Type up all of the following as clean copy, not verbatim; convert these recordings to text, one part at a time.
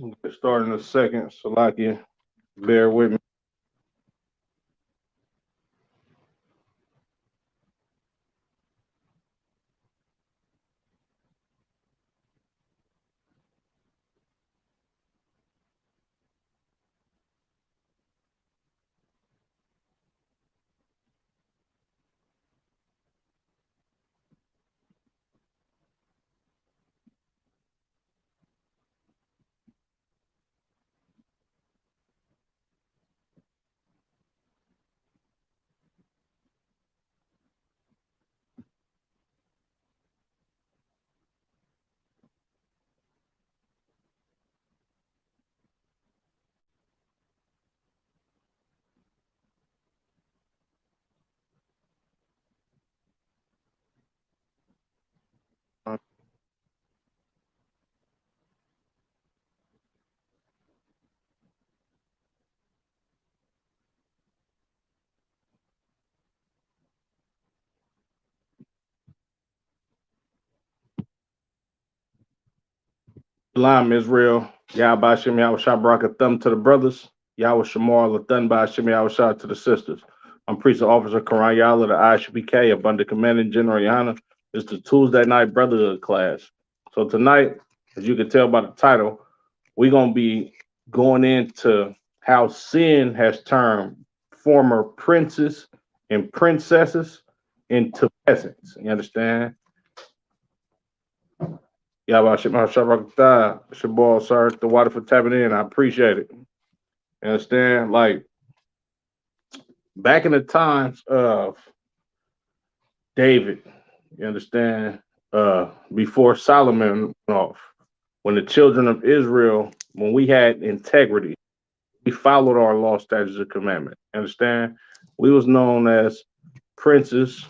We'll get started in a second. Salakia, bear with me. Salam, Israel. Yahweh Shem Yahushua Baraka Thumb to the brothers. Yahweh Shamar Lathan by Shem Yahushua to the sisters. I'm Priest Officer Karan Yala, the ISBK, Abundant Commanding General Yana. It's the Tuesday night Brotherhood class. So tonight, as you can tell by the title, we're going to be going into how sin has turned former princes and princesses into peasants. You understand? Yahweh Shema Shabbat, Shabbat, sir, the water for tapping in. I appreciate it. You understand? Like back in the times of David, you understand, before Solomon went off, when the children of Israel, when we had integrity, we followed our law, statutes, and commandments. You understand? We was known as princes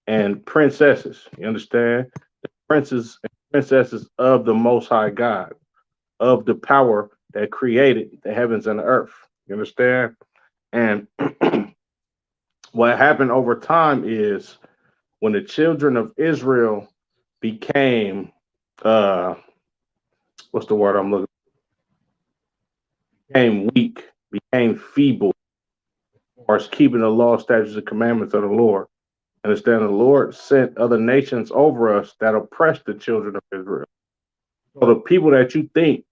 and princesses. You understand? Princes and princesses of the Most High God, of the power that created the heavens and the earth. You understand? And what happened over time is when the children of Israel became what's the word I'm looking for? Became weak, became feeble, as far as keeping the law, statutes, and commandments of the Lord. Understand the Lord sent other nations over us that oppressed the children of Israel. So the people that you think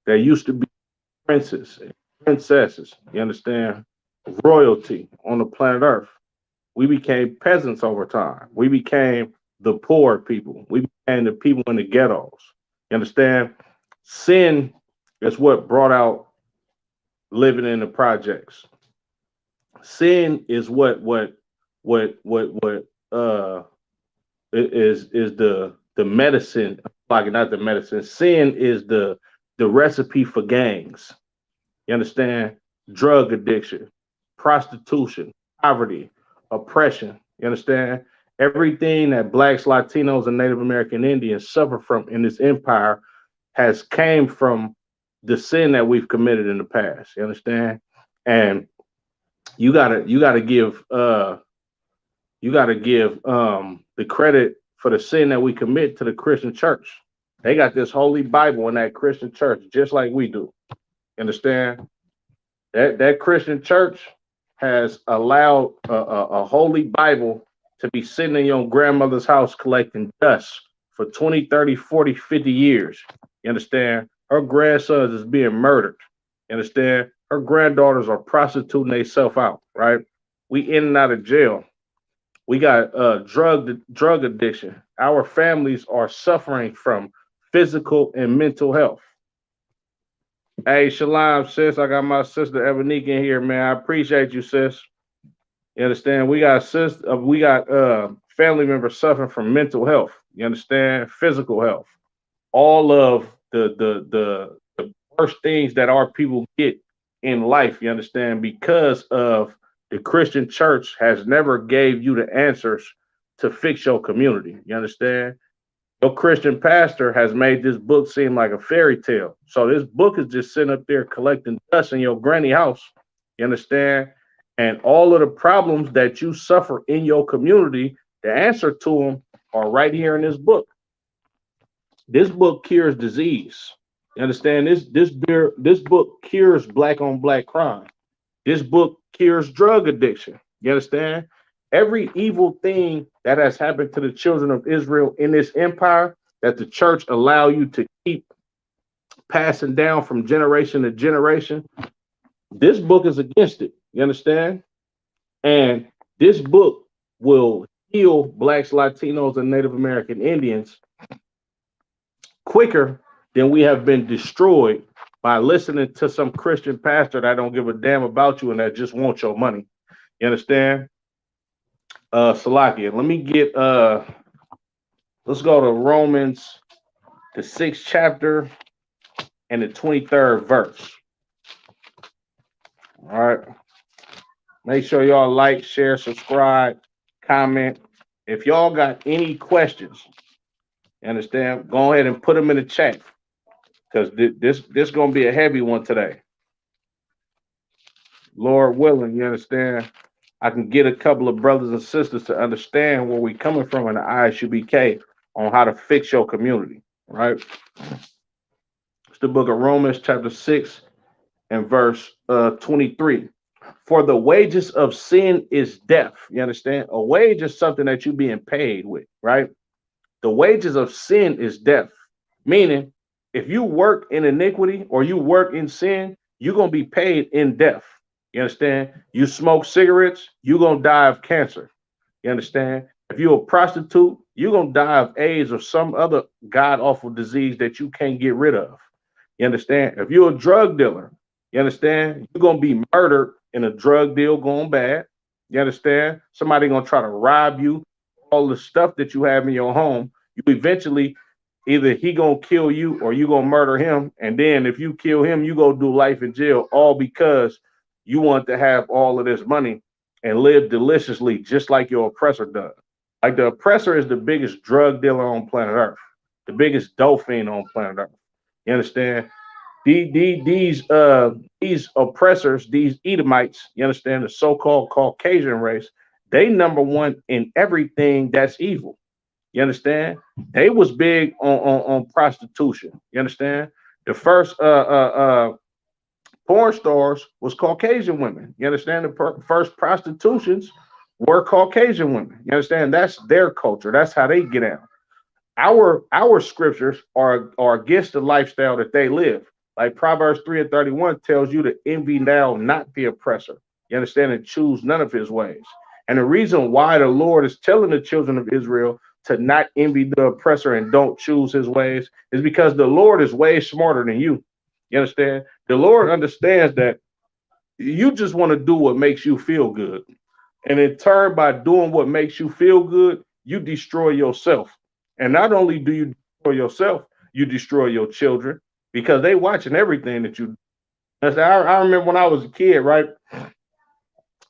that used to be princes and princesses, you understand, royalty on the planet Earth, we became peasants over time. We became the poor people. We became the people in the ghettos. You understand? Sin is what brought out living in the projects. Sin is what is the medicine, like not the medicine. Sin is the recipe for gangs. You understand? Drug addiction, prostitution, poverty, oppression. You understand? Everything that blacks, Latinos, and Native American Indians suffer from in this empire has came from the sin that we've committed in the past. You understand? And you gotta give the credit for the sin that we commit to the Christian church. They got this holy Bible in that Christian church, just like we do. Understand? That Christian church has allowed a holy Bible to be sitting in your grandmother's house collecting dust for 20, 30, 40, 50 years. You understand? Her grandsons is being murdered. You understand? Her granddaughters are prostituting themselves out, right? We in and out of jail. We got drug addiction. Our families are suffering from physical and mental health. Hey, Shalom, sis. I got my sister Ebonique in here, man. I appreciate you, sis. You understand? We got family members suffering from mental health. You understand? Physical health. All of the worst things that our people get in life. You understand? Because of the Christian church has never gave you the answers to fix your community. You understand? Your Christian pastor has made this book seem like a fairy tale. So this book is just sitting up there collecting dust in your granny house. You understand? And all of the problems that you suffer in your community, the answer to them are right here in this book. This book cures disease. You understand? This book cures black on black crime. This book cures drug addiction. You understand? Every evil thing that has happened to the children of Israel in this empire that the church allow you to keep passing down from generation to generation, this book is against it. You understand? And this book will heal blacks, Latinos, and Native American Indians quicker than we have been destroyed by listening to some Christian pastor that don't give a damn about you and that just wants your money. You understand? Salakia. Let me get let's go to Romans, the 6th chapter and the 23rd verse. All right. Make sure y'all like, share, subscribe, comment. If y'all got any questions, you understand, go ahead and put them in the chat. Because this gonna be a heavy one today. Lord willing, you understand? I can get a couple of brothers and sisters to understand where we coming from in the ISUBK on how to fix your community, right? It's the book of Romans, chapter 6 and verse 23. For the wages of sin is death. You understand? A wage is something that you're being paid with, right? The wages of sin is death. Meaning, if you work in iniquity or you work in sin, you're going to be paid in death. You understand? You smoke cigarettes, you're going to die of cancer. You understand? If you're a prostitute, you're going to die of AIDS or some other god awful disease that you can't get rid of. You understand? If you're a drug dealer, you understand? You're going to be murdered in a drug deal going bad. You understand? Somebody going to try to rob you, all the stuff that you have in your home. You eventually, either he going to kill you or you going to murder him. And then if you kill him, you go do life in jail, all because you want to have all of this money and live deliciously, just like your oppressor does. Like the oppressor is the biggest drug dealer on planet Earth, the biggest dope fiend on planet Earth. You understand? These oppressors, these Edomites, you understand, the so-called Caucasian race, they number one in everything that's evil. You understand? They was big on prostitution. You understand? The first porn stars was Caucasian women. You understand? The first prostitutions were Caucasian women. You understand? That's their culture. That's how they get out. Our scriptures are against the lifestyle that they live. Like Proverbs 3 and 31 tells you to envy now, not the oppressor. You understand? And choose none of his ways. And the reason why the Lord is telling the children of Israel to not envy the oppressor and don't choose his ways is because the Lord is way smarter than you. You understand? The Lord understands that you just want to do what makes you feel good. And in turn, by doing what makes you feel good, you destroy yourself. And not only do you destroy yourself, you destroy your children because they watching everything that you do. I remember when I was a kid, right?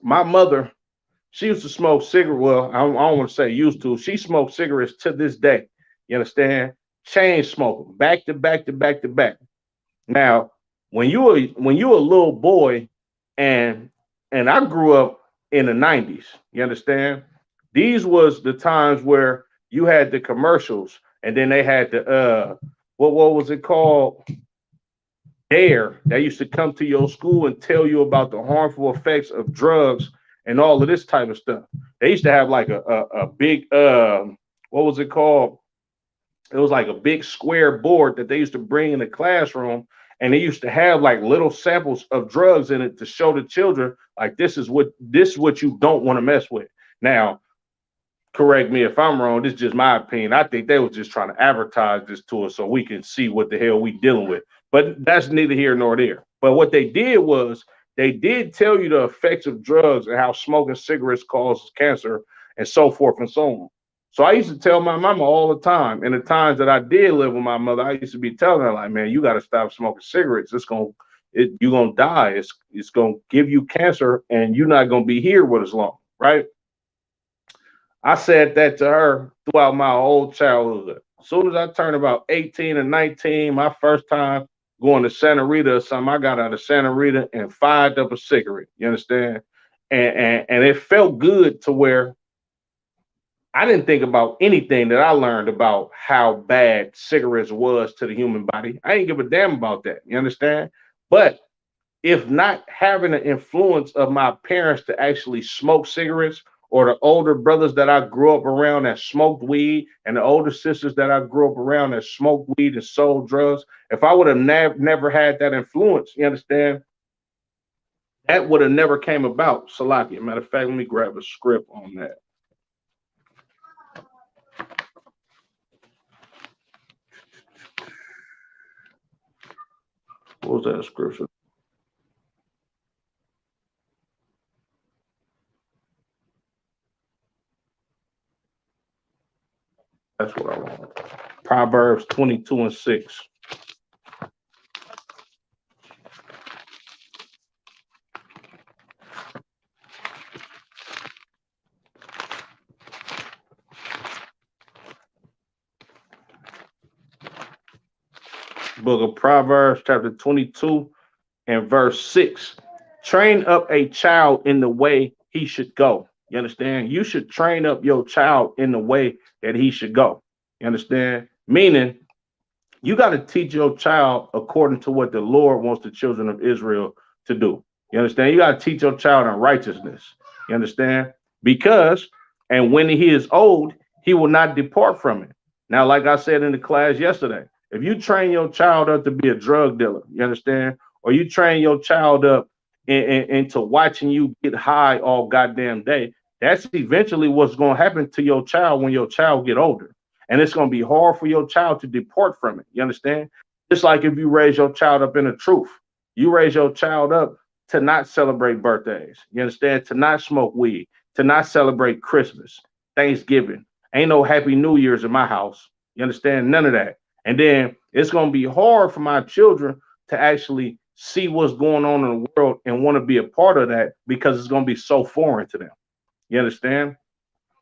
My mother, she used to smoke cigarettes. Well, I don't want to say used to. She smoked cigarettes to this day. You understand? Chain smoking, back to back to back to back. Now, when you a little boy, and I grew up in the 90s, you understand? These was the times where you had the commercials, and then they had the what was it called? Dare. They used to come to your school and tell you about the harmful effects of drugs and all of this type of stuff. They used to have like a big what was it called? It was like a big square board that they used to bring in the classroom, and they used to have like little samples of drugs in it to show the children like this is what you don't want to mess with. Now, correct me if I'm wrong. This is just my opinion. I think they was just trying to advertise this to us so we can see what the hell we dealing with. But that's neither here nor there. But what they did was they did tell you the effects of drugs and how smoking cigarettes causes cancer and so forth and so on. So I used to tell my mama all the time. And the times that I did live with my mother, I used to be telling her like, man, you got to stop smoking cigarettes. You're gonna die. It's gonna give you cancer, and you're not gonna be here with us long, right? I said that to her throughout my whole childhood. As soon as I turned about 18 and 19, my first time going to Santa Rita or something, I got out of Santa Rita and fired up a cigarette. You understand? And it felt good to where I didn't think about anything that I learned about how bad cigarettes was to the human body. I didn't give a damn about that. You understand? But if not having the influence of my parents to actually smoke cigarettes, or the older brothers that I grew up around that smoked weed, and the older sisters that I grew up around that smoked weed and sold drugs, if I would have never had that influence, you understand, that would have never came about. Salaki. Matter of fact, let me grab a script on that. What was that scripture? That's what I want. Proverbs 22:6. Book of Proverbs, chapter 22 and verse 6. Train up a child in the way he should go. You understand? You should train up your child in the way that he should go. You understand? Meaning, you got to teach your child according to what the Lord wants the children of Israel to do. You understand? You got to teach your child in righteousness. You understand? Because, and when he is old, he will not depart from it. Now, like I said in the class yesterday, if you train your child up to be a drug dealer, you understand? Or you train your child up into watching you get high all goddamn day, that's eventually what's going to happen to your child when your child get older, and it's going to be hard for your child to depart from it. You understand? Just like if you raise your child up in the truth, you raise your child up to not celebrate birthdays. You understand? To not smoke weed, to not celebrate Christmas, Thanksgiving. Ain't no Happy New Year's in my house. You understand? None of that. And then it's going to be hard for my children to actually see what's going on in the world and want to be a part of that, because it's going to be so foreign to them. You understand?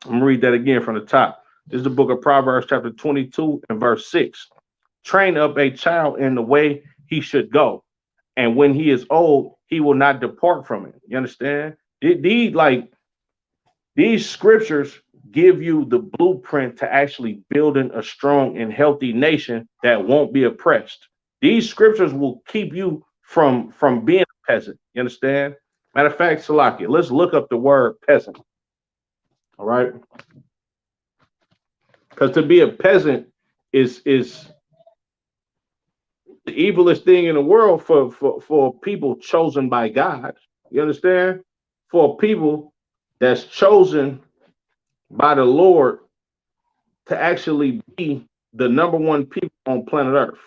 I'm going to read that again from the top. This is the book of Proverbs, chapter 22 and verse 6. Train up a child in the way he should go, and when he is old, he will not depart from it. You understand? These scriptures give you the blueprint to actually building a strong and healthy nation that won't be oppressed. These scriptures will keep you from being a peasant. You understand? Matter of fact, Salakia, let's look up the word peasant. All right. Because to be a peasant is the evilest thing in the world for people chosen by God. You understand? For people that's chosen by the Lord to actually be the number one people on planet Earth.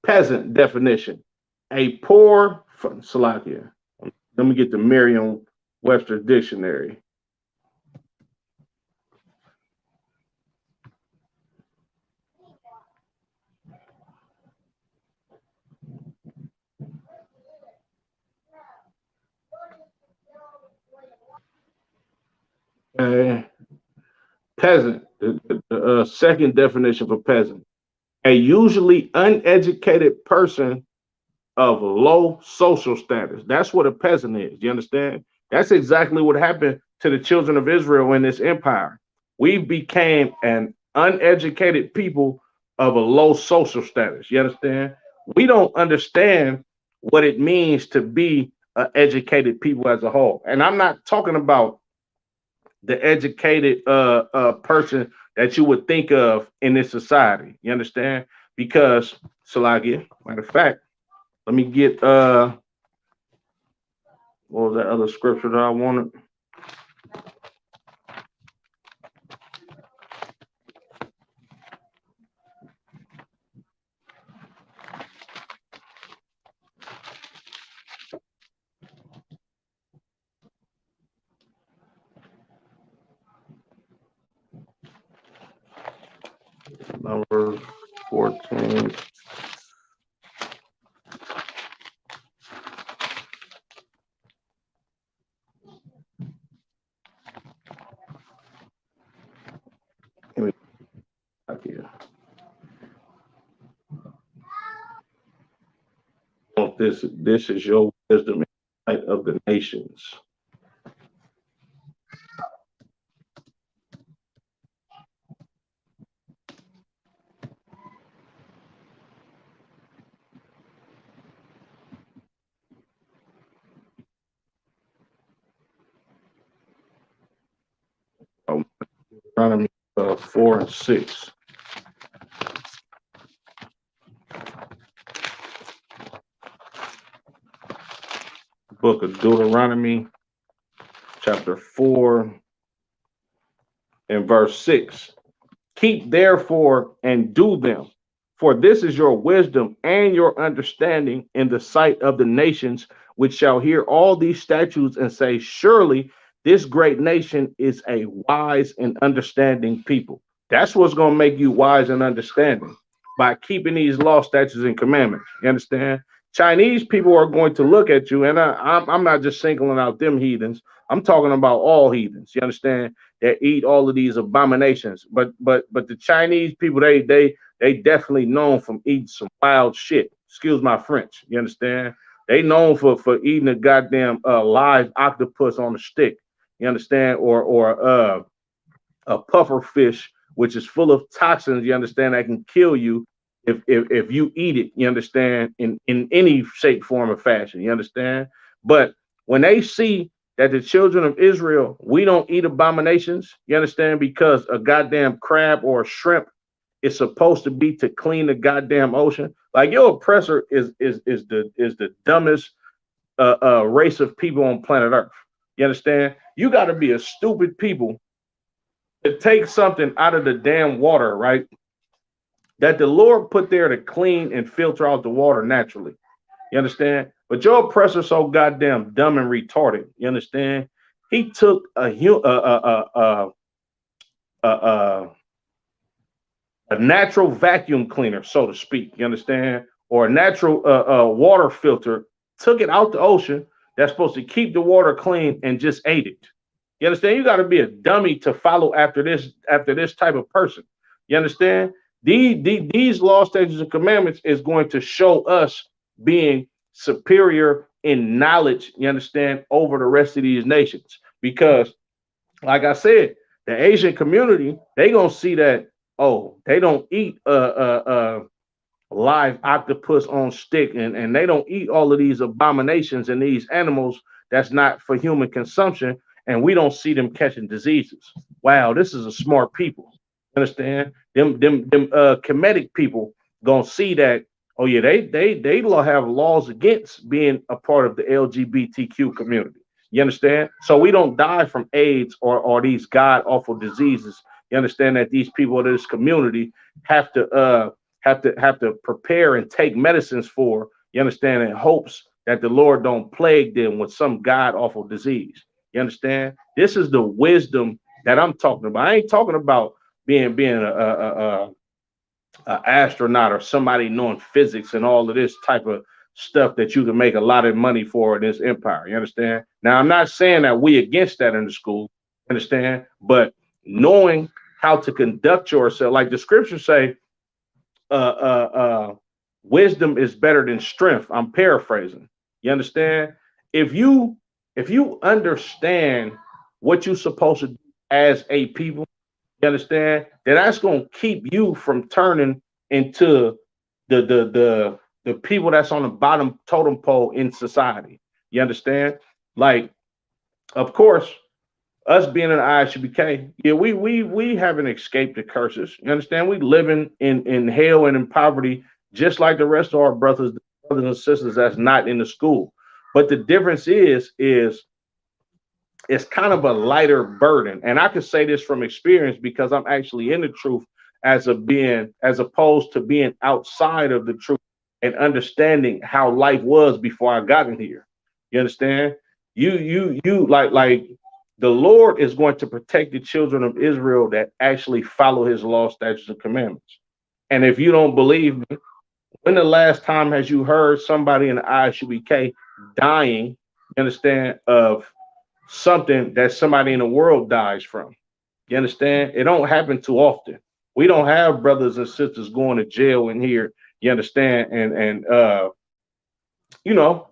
Peasant definition: a poor Salakia. Let me get the Merriam-Webster dictionary. Peasant, the second definition for peasant: a usually uneducated person of low social status. That's what a peasant is. You understand? That's exactly what happened to the children of Israel in this empire. We became an uneducated people of a low social status. You understand? We don't understand what it means to be an educated people as a whole. And I'm not talking about the educated person that you would think of in this society. You understand? Because, Salagia, matter of fact, let me get what was that other scripture that I wanted? Number 14. Let me back here. This is your wisdom in the light of the nations. Deuteronomy 4 and 6. Book of Deuteronomy, chapter 4 and verse 6. Keep therefore and do them, for this is your wisdom and your understanding in the sight of the nations, which shall hear all these statutes and say, surely this great nation is a wise and understanding people. That's what's going to make you wise and understanding, by keeping these law, statutes, and commandments. You understand? Chinese people are going to look at you, and I'm not just singling out them heathens. I'm talking about all heathens. You understand? That eat all of these abominations. But the Chinese people, they definitely known from eating some wild shit. Excuse my French. You understand? They known for eating a goddamn live octopus on a stick. You understand? Or a puffer fish, which is full of toxins. You understand? That can kill you if you eat it. You understand? In any shape, form, or fashion. You understand? But when they see that the children of Israel, we don't eat abominations, you understand? Because a goddamn crab or a shrimp is supposed to be to clean the goddamn ocean. Like, your oppressor is the dumbest race of people on planet Earth. You understand? You got to be a stupid people to take something out of the damn water, right? That the Lord put there to clean and filter out the water naturally. You understand? But your oppressor so goddamn dumb and retarded. You understand? He took a natural vacuum cleaner, so to speak. You understand? Or a natural water filter, took it out the ocean that's supposed to keep the water clean, and just ate it. You understand? You got to be a dummy to follow after this type of person. You understand? These law, statutes, and commandments is going to show us being superior in knowledge, you understand, over the rest of these nations. Because, like I said, the Asian community, they gonna see that, oh, they don't eat live octopus on stick, and they don't eat all of these abominations and these animals that's not for human consumption, and we don't see them catching diseases. Wow, this is a smart people. Understand? Them Kemetic people gonna see that, oh yeah, they have laws against being a part of the LGBTQ community. You understand? So we don't die from AIDS or these god awful diseases. You understand that these people in this community have to prepare and take medicines for. You understand? In hopes that the Lord don't plague them with some god awful disease. You understand? This is the wisdom that I'm talking about. I ain't talking about being a astronaut or somebody knowing physics and all of this type of stuff that you can make a lot of money for in this empire. You understand? Now, I'm not saying that we against that in the school, understand? But knowing how to conduct yourself, like the scriptures say, wisdom is better than strength. I'm paraphrasing. You understand? If you understand what you're supposed to do as a people, you understand that that's going to keep you from turning into the people that's on the bottom totem pole in society. You understand? Like, of course, us being in the ISUBK, yeah, we haven't escaped the curses. You understand? We living in hell and in poverty, just like the rest of our brothers and sisters that's not in the school. But the difference is it's kind of a lighter burden. And I can say this from experience because I'm actually in the truth as opposed to being outside of the truth and understanding how life was before I got in here. You understand? You like the Lord is going to protect the children of Israel that actually follow his law, statutes, and commandments. And if you don't believe me, when the last time has you heard somebody in the ISUBK dying, you understand, of something that somebody in the world dies from? You understand? It don't happen too often. We don't have brothers and sisters going to jail in here, you understand, and you know,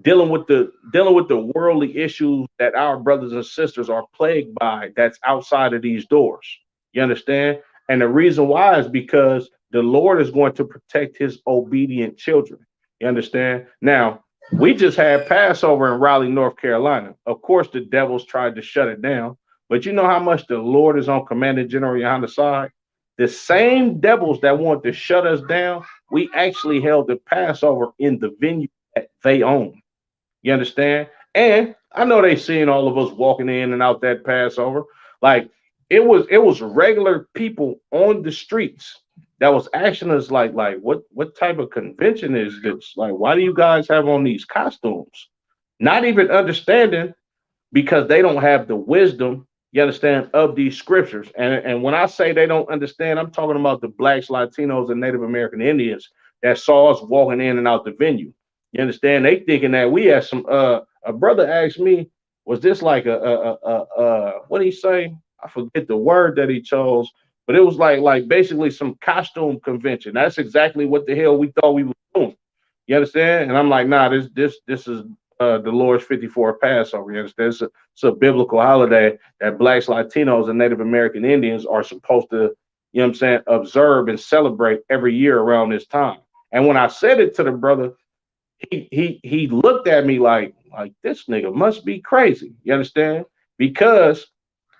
dealing with the worldly issues that our brothers and sisters are plagued by that's outside of these doors. You understand? And the reason why is because the Lord is going to protect his obedient children. You understand? Now, we just had Passover in Raleigh, North Carolina. Of course, the devils tried to shut it down. But you know how much the Lord is on Commanding General Yohana's side? The same devils that want to shut us down, we actually held the Passover in the venue that they own. You understand? And I know they seen all of us walking in and out that Passover. Like it was regular people on the streets that was asking us like what type of convention is this? Like why do you guys have on these costumes? Not even understanding because they don't have the wisdom, you understand, of these scriptures. And when I say they don't understand, I'm talking about the blacks, Latinos, and Native American Indians that saw us walking in and out the venue. You understand? They thinking that we had some a brother asked me, was this like what did he say? I forget the word that he chose, but it was like basically some costume convention. That's exactly what the hell we thought we were doing. You understand? And I'm like, nah, this is the Lord's 54 Passover. You understand? It's a biblical holiday that blacks, Latinos, and Native American Indians are supposed to, you know what I'm saying, observe and celebrate every year around this time. And when I said it to the brother, he looked at me like this nigga must be crazy. You understand? Because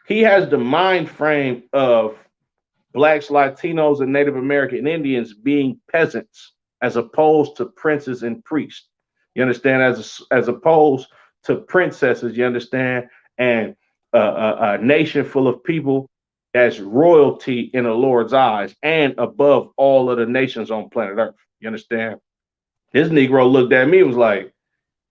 he has the mind frame of blacks, Latinos, and Native American Indians being peasants as opposed to princes and priests. You understand? As opposed to princesses. You understand? And a nation full of people that's royalty in the Lord's eyes and above all of the nations on planet Earth. You understand? His Negro looked at me and was like,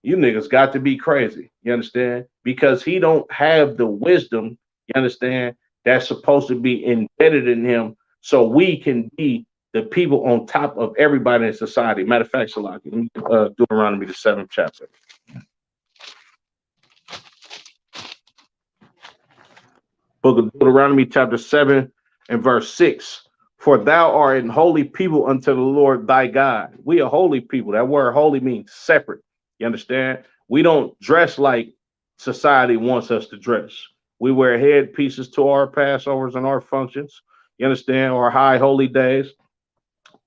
you niggas got to be crazy. You understand? Because he don't have the wisdom, you understand, that's supposed to be embedded in him so we can be the people on top of everybody in society. Matter of fact, Salaki, let me Deuteronomy the 7th chapter. Book of Deuteronomy chapter 7 and verse 6. For thou art an holy people unto the Lord thy God. We are holy people. That word holy means separate. You understand? We don't dress like society wants us to dress. We wear headpieces to our Passovers and our functions. You understand? Our high holy days.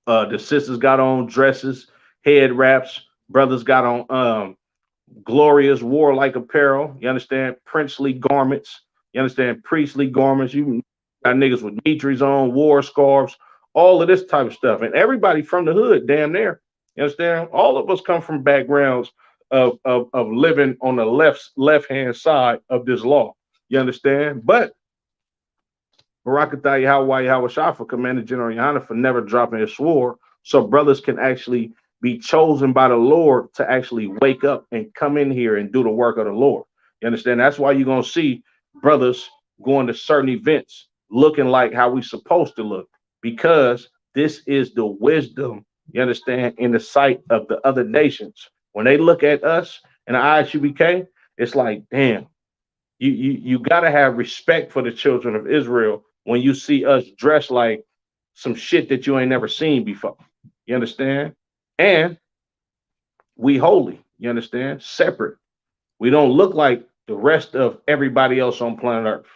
The sisters got on dresses, head wraps. Brothers got on glorious warlike apparel. You understand? Princely garments. You understand? Priestly garments. You got niggas with mitres on, war scarves, all of this type of stuff. And everybody from the hood, damn near. You understand? All of us come from backgrounds of living on the left-hand side of this law. You understand? But Barakatah Yahweh Yahweh Shafa commanded General Yohana for never dropping his sword, so brothers can actually be chosen by the Lord to actually wake up and come in here and do the work of the Lord. You understand? That's why you're gonna see brothers going to certain events looking like how we supposed to look, because this is the wisdom, you understand, in the sight of the other nations. When they look at us in the ISUBK, it's like, damn, you gotta have respect for the children of Israel when you see us dressed like some shit that you ain't never seen before. You understand? And we holy, you understand? Separate. We don't look like the rest of everybody else on planet Earth.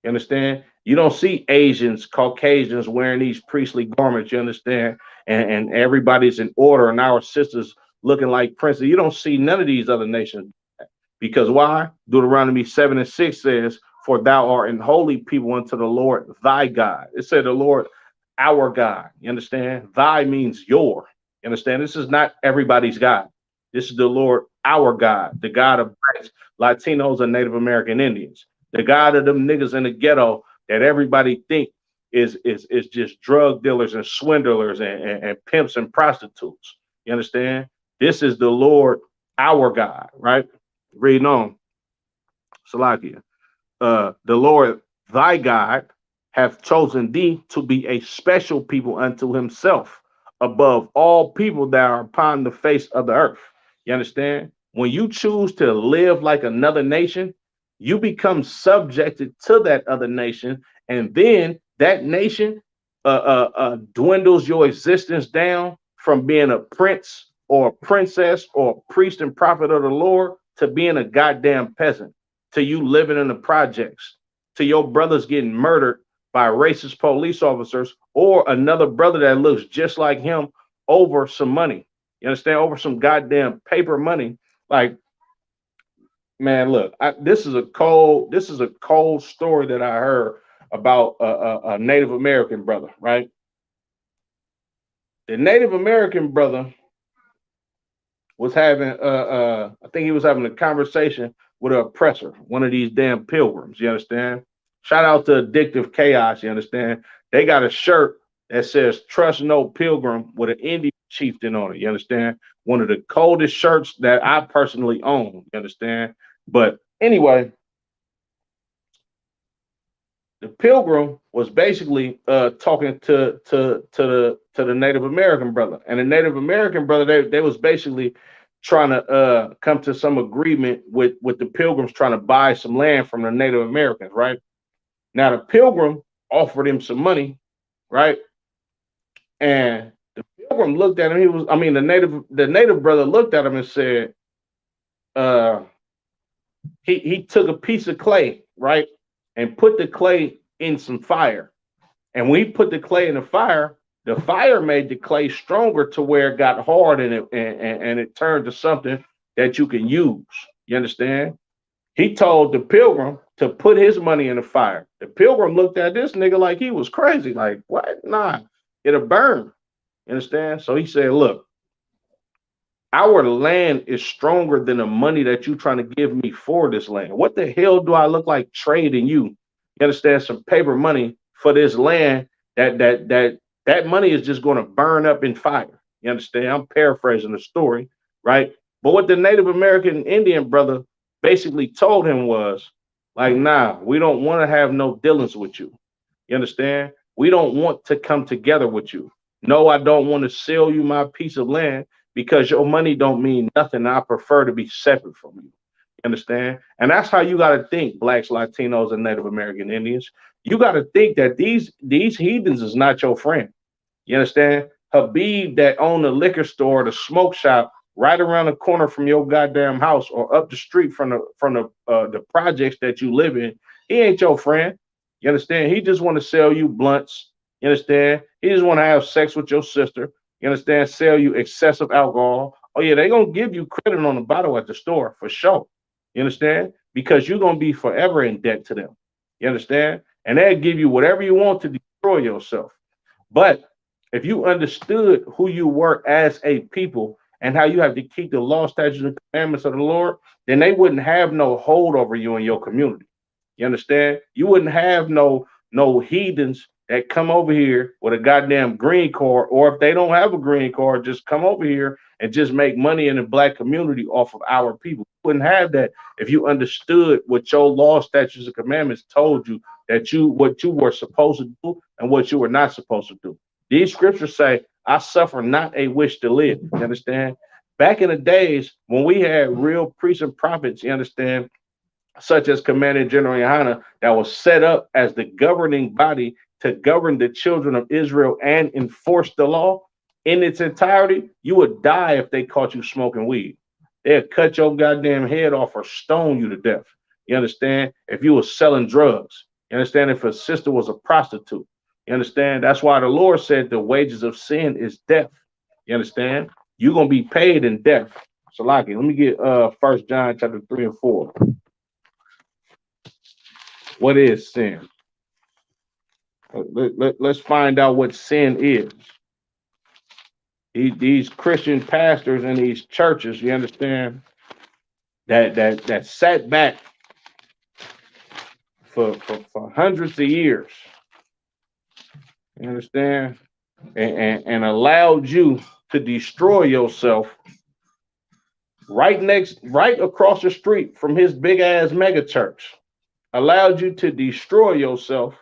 You understand? You don't see Asians, Caucasians wearing these priestly garments, you understand? And everybody's in order, and our sisters looking like princes. You don't see none of these other nations. Because why? Deuteronomy 7 and 6 says, for thou art an holy people unto the Lord thy God. It said the Lord, our God. You understand? Thy means your. You understand? This is not everybody's God. This is the Lord, our God, the God of blacks, Latinos, and Native American Indians. The God of them niggas in the ghetto that everybody think is just drug dealers and swindlers and pimps and prostitutes. You understand? This is the Lord, our God, right? Reading on, Salakia. The Lord thy God hath chosen thee to be a special people unto himself above all people that are upon the face of the earth. You understand? When you choose to live like another nation, you become subjected to that other nation, and then that nation dwindles your existence down from being a prince or a princess or a priest and prophet of the Lord to being a goddamn peasant, to you living in the projects, to your brothers getting murdered by racist police officers or another brother that looks just like him over some money. You understand? Over some goddamn paper money. Like, Man, look, this is a cold story that I heard about a Native American brother, right? The Native American brother was having I think he was having a conversation with an oppressor, one of these damn pilgrims, you understand? Shout out to Addictive Chaos, you understand? They got a shirt that says trust no pilgrim with an Indian chieftain on it, you understand? One of the coldest shirts that I personally own, you understand? But anyway, the pilgrim was basically talking to the Native American brother, and the Native American brother they was basically trying to come to some agreement with the pilgrims trying to buy some land from the Native Americans, right? Now the pilgrim offered him some money, right? And the pilgrim looked at him. I mean, the native brother looked at him and said, uh, he took a piece of clay, right, and put the clay in some fire. And when he put the clay in the fire made the clay stronger to where it got hard and it turned to something that you can use. You understand? He told the pilgrim to put his money in the fire. The pilgrim looked at this nigga like he was crazy. Like, what? Nah, it'll burn. You understand? So he said, look, our land is stronger than the money that you trying to give me for this land. What the hell do I look like trading you? You understand? Some paper money for this land that money is just going to burn up in fire. You understand? I'm paraphrasing the story, right? But what the Native American Indian brother basically told him was like, nah, we don't want to have no dealings with you. You understand? We don't want to come together with you. No, I don't want to sell you my piece of land because your money don't mean nothing. I prefer to be separate from you. You understand? And that's how you got to think, blacks, Latinos, and Native American Indians. You got to think that these heathens is not your friend. You understand? Habib that owned the liquor store, the smoke shop, right around the corner from your goddamn house or up the street from the projects that you live in, he ain't your friend. You understand? He just want to sell you blunts. You understand? He just want to have sex with your sister. You understand? Sell you excessive alcohol. Oh yeah, they gonna give you credit on the bottle at the store for sure. You understand? Because you're gonna be forever in debt to them. You understand? And they'll give you whatever you want to destroy yourself. But if you understood who you were as a people and how you have to keep the law, statutes, and commandments of the Lord, then they wouldn't have no hold over you in your community. You understand? You wouldn't have no heathens that come over here with a goddamn green card, or if they don't have a green card, just come over here and just make money in the black community off of our people. You wouldn't have that if you understood what your law, statutes, and commandments told you that what you were supposed to do and what you were not supposed to do. These scriptures say, I suffer not a wish to live. You understand? Back in the days when we had real priests and prophets, you understand, such as Commander General Yohana, that was set up as the governing body to govern the children of Israel and enforce the law in its entirety, you would die if they caught you smoking weed. They'd cut your goddamn head off or stone you to death. You understand? If you were selling drugs. You understand? If a sister was a prostitute. You understand? That's why the Lord said the wages of sin is death. You understand? You're gonna be paid in death. Salaki, let me get 1 John chapter 3 and 4. What is sin? Let's find out what sin is. These Christian pastors and these churches, you understand, that sat back for hundreds of years. You understand? And allowed you to destroy yourself right across the street from his big ass mega church. Allowed you to destroy yourself,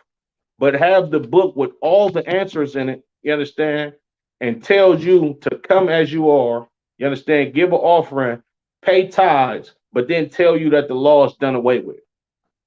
but have the book with all the answers in it, you understand, and tells you to come as you are, you understand, give an offering, pay tithes, but then tell you that the law is done away with.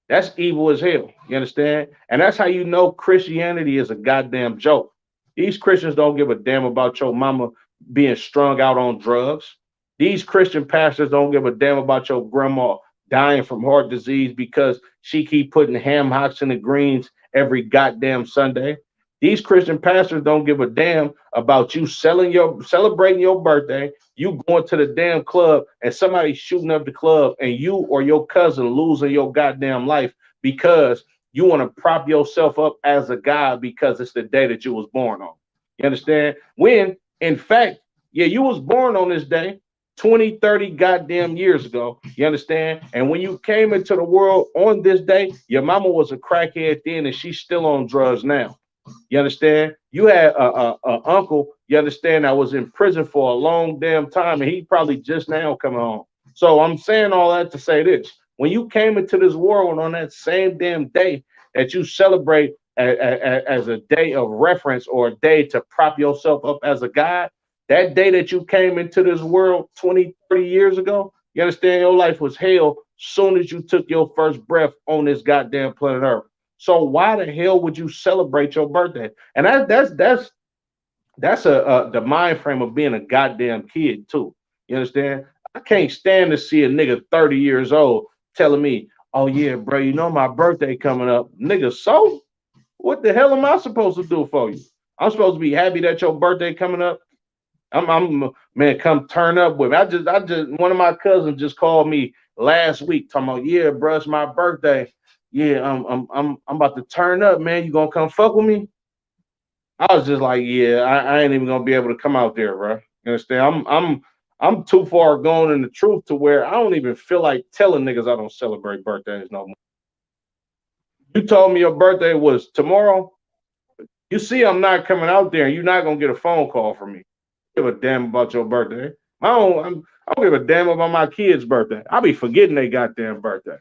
That's evil as hell, you understand? And that's how you know Christianity is a goddamn joke. These Christians don't give a damn about your mama being strung out on drugs. These Christian pastors don't give a damn about your grandma dying from heart disease because she keep putting ham hocks in the greens every goddamn Sunday. These Christian pastors don't give a damn about you celebrating your birthday, you going to the damn club and somebody shooting up the club and you or your cousin losing your goddamn life because you want to prop yourself up as a god because it's the day that you was born on. You understand? When in fact, yeah, you was born on this day 20, 30 goddamn years ago. You understand? And when you came into the world on this day, your mama was a crackhead then and she's still on drugs now. You understand? You had a uncle, you understand, that was in prison for a long damn time, and he probably just now coming home. So I'm saying all that to say this. When you came into this world on that same damn day that you celebrate as a day of reference or a day to prop yourself up as a god, that day that you came into this world 20, 30 years ago, you understand your life was hell soon as you took your first breath on this goddamn planet Earth. So why the hell would you celebrate your birthday? And that's the mind frame of being a goddamn kid too. You understand? I can't stand to see a nigga 30 years old telling me, "Oh yeah, bro, you know my birthday coming up, nigga." So what the hell am I supposed to do for you? I'm supposed to be happy that your birthday coming up. I'm man, come turn up with me. I just one of my cousins just called me last week talking about, yeah, bro, it's my birthday. Yeah, I'm about to turn up, man. You gonna come fuck with me? I was just like, yeah, I ain't even gonna be able to come out there, bro. You understand? I'm too far gone in the truth to where I don't even feel like telling niggas I don't celebrate birthdays no more. You told me your birthday was tomorrow. You see, I'm not coming out there, and you're not gonna get a phone call from me. I don't give a damn about your birthday. I don't give a damn about my kid's birthday. I'll be forgetting they goddamn birthday.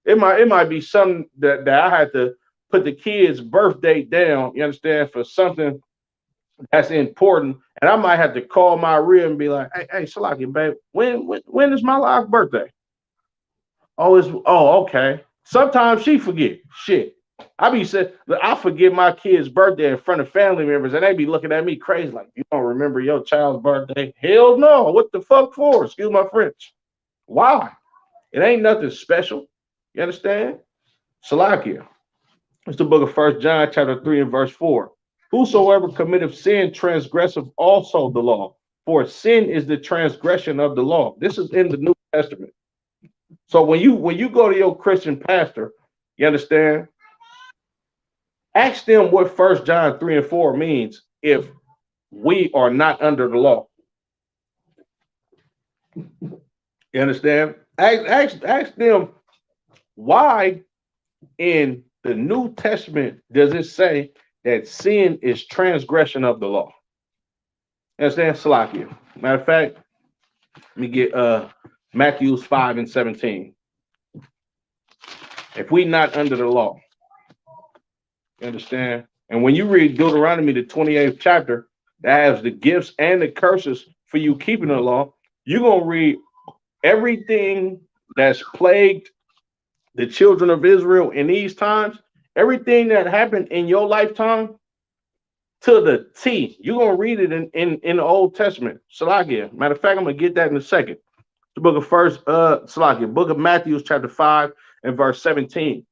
It might be something that I had to put the kid's birth date down, you understand, for something that's important. And I might have to call my real and be like, hey, Salaki, babe, when is my last birthday? Oh, okay. Sometimes she forget. Shit. I forget my kid's birthday in front of family members, and they be looking at me crazy, like, you don't remember your child's birthday? Hell no. What the fuck for? Excuse my French. Why? It ain't nothing special. You understand? Salakia. It's the book of First John, chapter 3, and verse 4. Whosoever committeth sin transgresseth also the law, for sin is the transgression of the law. This is in the New Testament. So when you go to your Christian pastor, you understand, ask them what First John 3 and 4 means if we are not under the law. You understand? Ask them why in the New Testament does it say that sin is transgression of the law. You understand? Salakia. Matter of fact, let me get Matthew 5 and 17. If we not under the law, you understand? And when you read Deuteronomy, the 28th chapter, that has the gifts and the curses for you keeping the law, you're going to read everything that's plagued the children of Israel in these times, everything that happened in your lifetime to the T. You're going to read it in the Old Testament. Salakia. Matter of fact, I'm going to get that in a second. The book of Salakia, book of Matthew, chapter 5 and verse 17.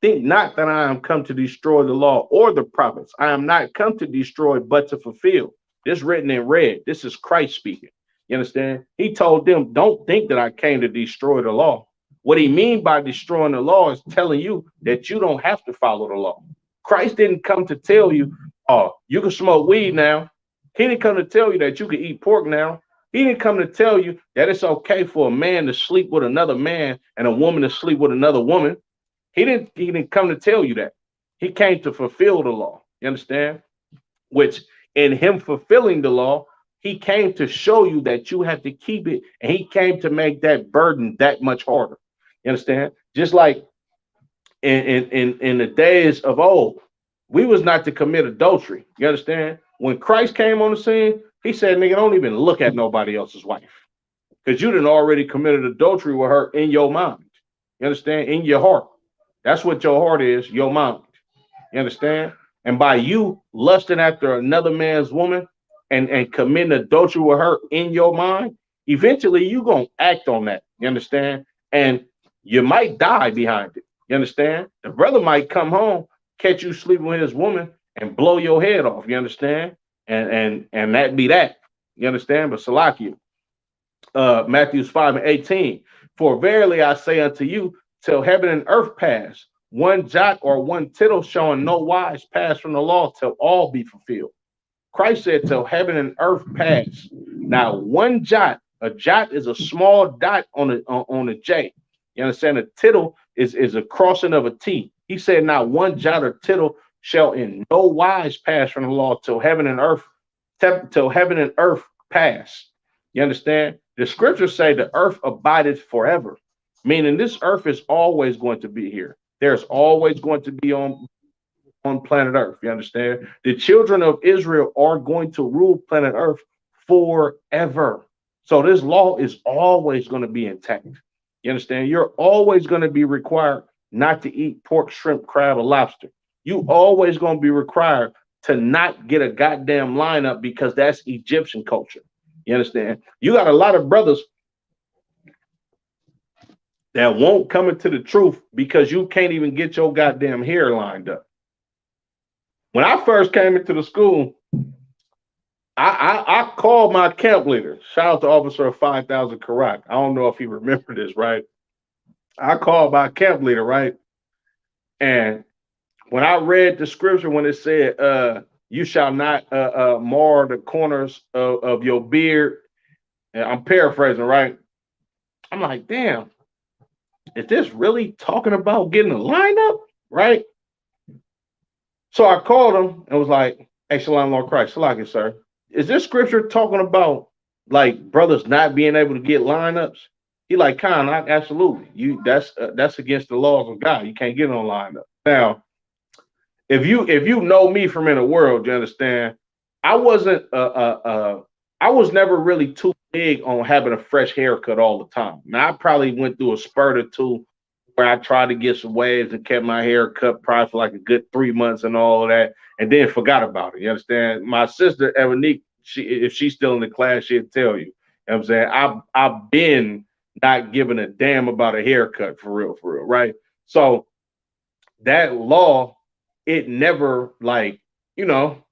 Think not that I am come to destroy the law or the prophets. I am not come to destroy, but to fulfill. This written in red. This is Christ speaking. You understand? He told them, don't think that I came to destroy the law. What he mean by destroying the law is telling you that you don't have to follow the law. Christ didn't come to tell you, oh, you can smoke weed now. He didn't come to tell you that you can eat pork now. He didn't come to tell you that it's okay for a man to sleep with another man and a woman to sleep with another woman. He didn't come to tell you that. He came to fulfill the law. You understand? Which in him fulfilling the law, he came to show you that you have to keep it, and he came to make that burden that much harder. You understand? Just like in the days of old, we was not to commit adultery. You understand? When Christ came on the scene, he said, nigga, don't even look at nobody else's wife. Because you done already committed adultery with her in your mind. You understand? In your heart. That's what your heart is, your mind. You understand? And by you lusting after another man's woman and committing adultery with her in your mind, eventually you're going to act on that. You understand? And you might die behind it. You understand? The brother might come home, catch you sleeping with his woman, and blow your head off. You understand? And that be that. You understand? But Salakia, Matthews 5:18. For verily I say unto you, till heaven and earth pass, one jot or one tittle shall in no wise pass from the law till all be fulfilled. Christ said, till heaven and earth pass. Now, one jot, a jot is a small dot on a J. You understand? A tittle is a crossing of a T. He said, now one jot or tittle shall in no wise pass from the law till heaven and earth pass. You understand? The scriptures say the earth abideth forever, meaning this earth is always going to be here. There's always going to be on planet Earth. You understand? The children of Israel are going to rule planet Earth forever. So this law is always going to be intact. You understand? You're always going to be required not to eat pork, shrimp, crab, or lobster. You always going to be required to not get a goddamn lineup because that's Egyptian culture. You understand? You got a lot of brothers that won't come into the truth because you can't even get your goddamn hair lined up. When I first came into the school, I called my camp leader. Shout out to Officer 5000 Karak. I don't know if he remembered this, right? I called my camp leader, right? And when I read the scripture, when it said, you shall not mar the corners of your beard, and I'm paraphrasing, right? I'm like, damn, is this really talking about getting a lineup, right? So I called him and was like, hey, Shalom Lord Christ, Salaki, sir. Is this scripture talking about like brothers not being able to get lineups? He like, Khan, absolutely. That's against the laws of God. You can't get on lineup. Now, if you know me from in the world, you understand, I wasn't I was never really too big on having a fresh haircut all the time. Now I probably went through a spurt or two where I tried to get some waves and kept my hair cut probably for like a good 3 months and all of that, and then forgot about it. You understand? My sister Evanique, if she's still in the class, she'll tell you. You know what I'm saying? I've been not giving a damn about a haircut for real, right? So that law, it never like, you know,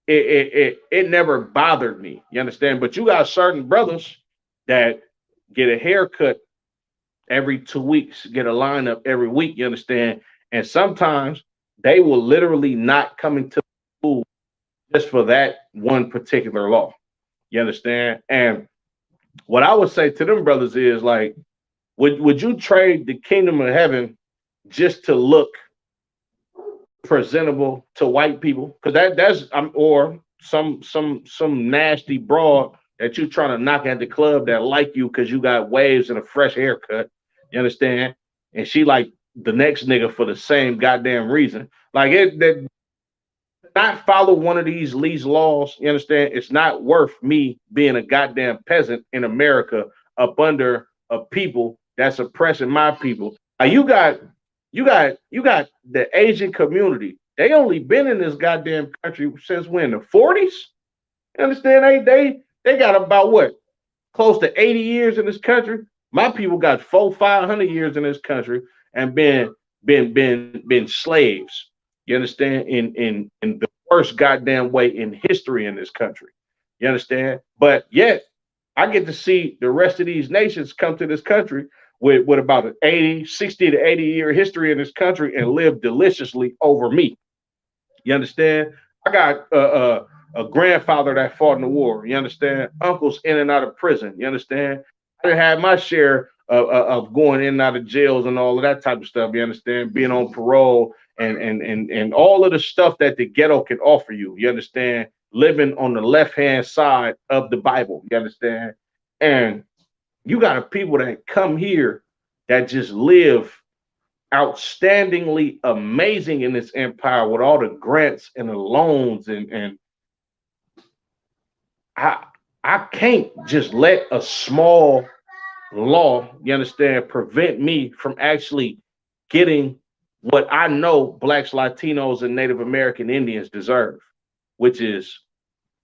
it never bothered me. You understand? But you got certain brothers that get a haircut every 2 weeks, get a lineup every week, you understand? And sometimes they will literally not come into school just for that one particular law. You understand? And what I would say to them brothers is like, would you trade the kingdom of heaven just to look presentable to white people? Because that's or some nasty broad that you trying to knock at the club that like you because you got waves and a fresh haircut. You understand? And she like the next nigga for the same goddamn reason. Like that not follow one of these laws. You understand? It's not worth me being a goddamn peasant in America up under a people that's oppressing my people. You got the Asian community. They only been in this goddamn country since when? The 40s? You understand? They got about what? Close to 80 years in this country. My people got 500 years in this country and been slaves. You understand? In the worst goddamn way in history in this country. You understand? But yet I get to see the rest of these nations come to this country with about an 60 to 80-year history in this country and live deliciously over me. You understand? I got a grandfather that fought in the war. You understand? Uncles in and out of prison. You understand? I didn't have my share of going in and out of jails and all of that type of stuff. You understand? Being on parole and all of the stuff that the ghetto can offer you. You understand? Living on the left-hand side of the Bible. You understand? And you got a people that come here that just live outstandingly amazing in this empire with all the grants and the loans and I can't just let a small law, you understand, prevent me from actually getting what I know Blacks, Latinos, and Native American Indians deserve, which is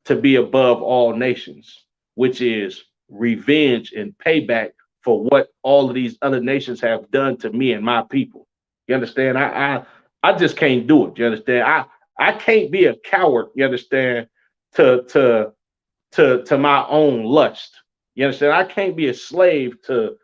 to be above all nations, which is revenge and payback for what all of these other nations have done to me and my people. You understand? I just can't do it. You understand? I can't be a coward, you understand, to my own lust. You understand? I can't be a slave to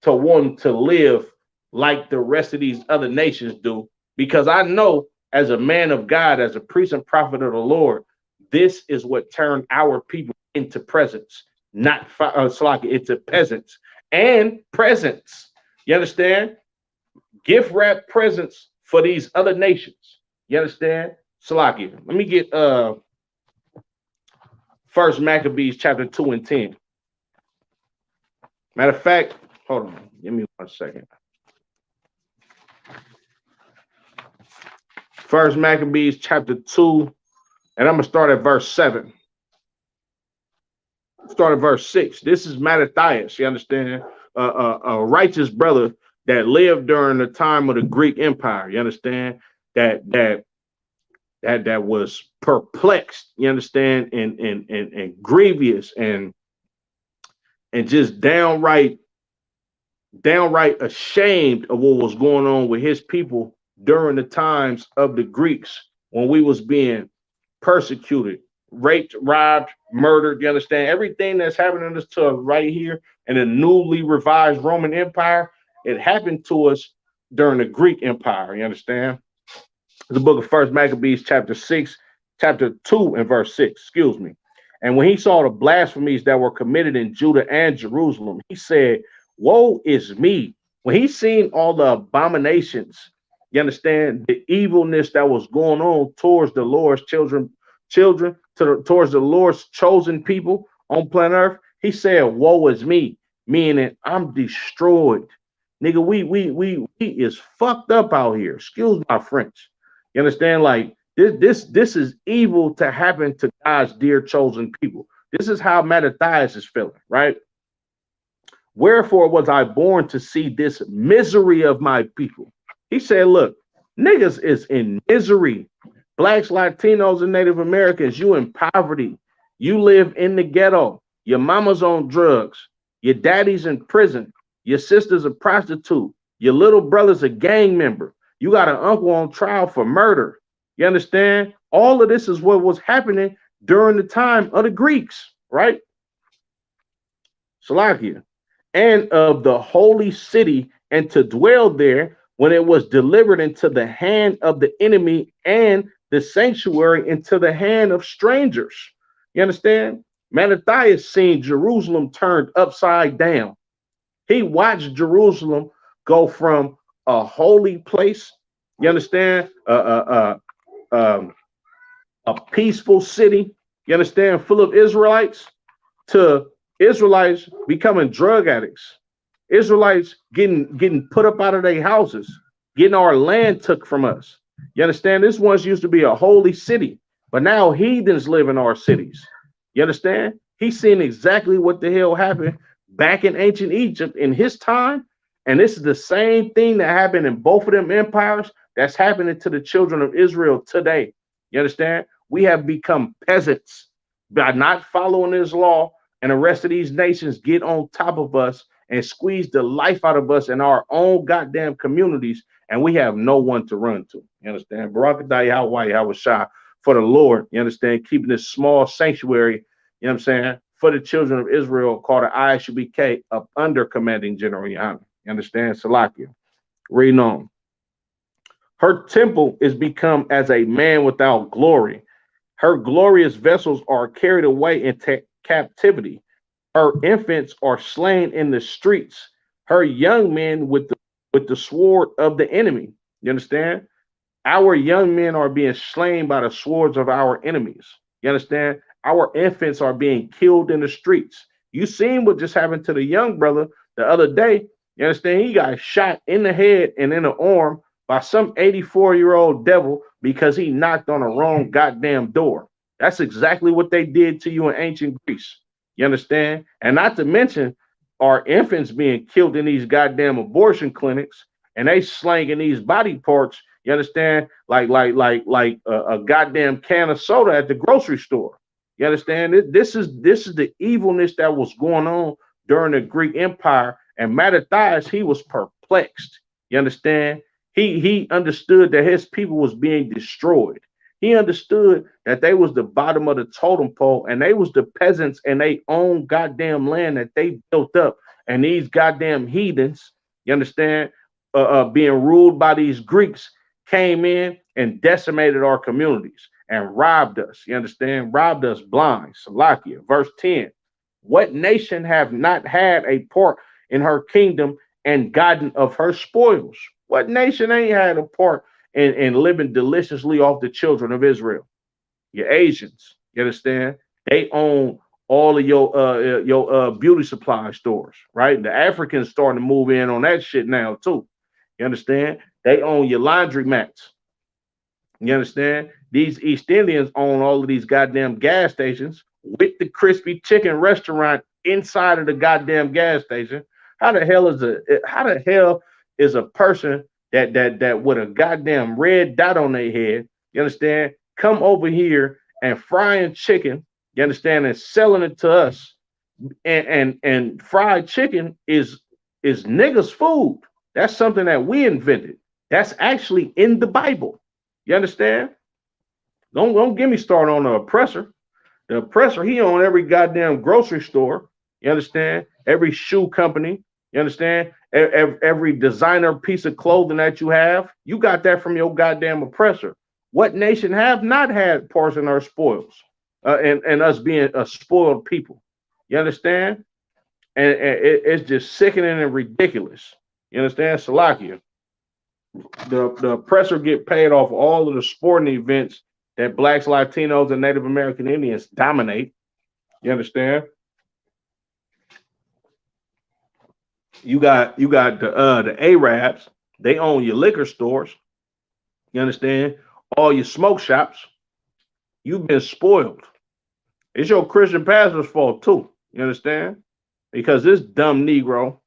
want to live like the rest of these other nations do, because I know as a man of God, as a priest and prophet of the Lord, this is what turned our people into presents, not into peasants and presents. You understand? Gift wrap presents for these other nations. You understand? Salakia. Let me get First Maccabees chapter 2 and 10. Matter of fact, hold on. Give me 1 second. First Maccabees chapter 2, and I'm gonna start at verse 7. Start at verse 6. This is Mattathias, you understand? A righteous brother that lived during the time of the Greek Empire, you understand? That was perplexed, you understand, and grievous and just downright ashamed of what was going on with his people during the times of the Greeks, when we was being persecuted, raped, robbed, murdered. You understand? Everything that's happening to us right here in the newly revised Roman Empire, it happened to us during the Greek Empire. You understand? The book of First Maccabees, chapter 2 and verse 6. Excuse me. And when he saw the blasphemies that were committed in Judah and Jerusalem, he said, "Woe is me." When he seen all the abominations, you understand, the evilness that was going on towards the Lord's towards the Lord's chosen people on planet Earth, he said, "Woe is me," meaning I'm destroyed. Nigga, we is fucked up out here. Excuse my French. You understand? Like this is evil to happen to God's dear chosen people. This is how Mattathias is feeling, right? Wherefore was I born to see this misery of my people? He said, look, niggas is in misery. Blacks, Latinos, and Native Americans, you in poverty. You live in the ghetto. Your mama's on drugs. Your daddy's in prison. Your sister's a prostitute. Your little brother's a gang member. You got an uncle on trial for murder. You understand? All of this is what was happening during the time of the Greeks, right? Salakia. And of the holy city, and to dwell there when it was delivered into the hand of the enemy, and the sanctuary into the hand of strangers. You understand? Mattathias seen Jerusalem turned upside down. He watched Jerusalem go from a holy place, you understand, a peaceful city, you understand, full of Israelites, to Israelites becoming drug addicts, Israelites getting put up out of their houses, getting our land took from us. You understand? This once used to be a holy city, but now heathens live in our cities. You understand? He's seen exactly what the hell happened back in ancient Egypt in his time. And this is the same thing that happened in both of them empires that's happening to the children of Israel today. You understand? We have become peasants by not following his law, and the rest of these nations get on top of us and squeeze the life out of us in our own goddamn communities, and we have no one to run to. You understand? Barakadai Hawaii, I was shy for the Lord. You understand? Keeping this small sanctuary, you know what I'm saying, for the children of Israel, called the ISUBK, up under commanding General Yana. You understand? Salakia. Reading on. Her temple is become as a man without glory. Her glorious vessels are carried away into captivity. Her infants are slain in the streets. Her young men with the sword of the enemy. You understand? Our young men are being slain by the swords of our enemies. You understand? Our infants are being killed in the streets. You seen what just happened to the young brother the other day. You understand? He got shot in the head and in the arm by some 84-year-old devil because he knocked on the wrong goddamn door. That's exactly what they did to you in ancient Greece. You understand? And not to mention our infants being killed in these goddamn abortion clinics, and they slanging these body parts, you understand, like a goddamn can of soda at the grocery store. You understand? This is the evilness that was going on during the Greek Empire. And Mattathias, he was perplexed. You understand? He understood that his people was being destroyed. He understood that they was the bottom of the totem pole and they was the peasants and they own goddamn land that they built up. And these goddamn heathens, you understand, being ruled by these Greeks came in and decimated our communities and robbed us. You understand? Robbed us blind. Salakia, verse 10. What nation have not had a part in her kingdom and gotten of her spoils? What nation ain't had a part in living deliciously off the children of Israel? Your Asians, you understand? They own all of your beauty supply stores, right? The Africans starting to move in on that shit now too. You understand? They own your laundry mats. You understand? These East Indians own all of these goddamn gas stations with the crispy chicken restaurant inside of the goddamn gas station. How the hell is a person that with a goddamn red dot on their head, you understand, come over here and frying chicken, you understand, and selling it to us. And fried chicken is niggas food. That's something that we invented. That's actually in the Bible. You understand? Don't get me started on the oppressor. The oppressor, he own every goddamn grocery store. You understand? Every shoe company. You understand? Every designer piece of clothing that you have, you got that from your goddamn oppressor. What nation have not had parts in our spoils, and us being a spoiled people? You understand? And it's just sickening and ridiculous. You understand? Salakia. The oppressor get paid off all of the sporting events that blacks, Latinos, and Native American Indians dominate. You understand? You got the Arabs. They own your liquor stores. You understand? All your smoke shops. You've been spoiled. It's your Christian pastor's fault too. You understand? Because this dumb Negro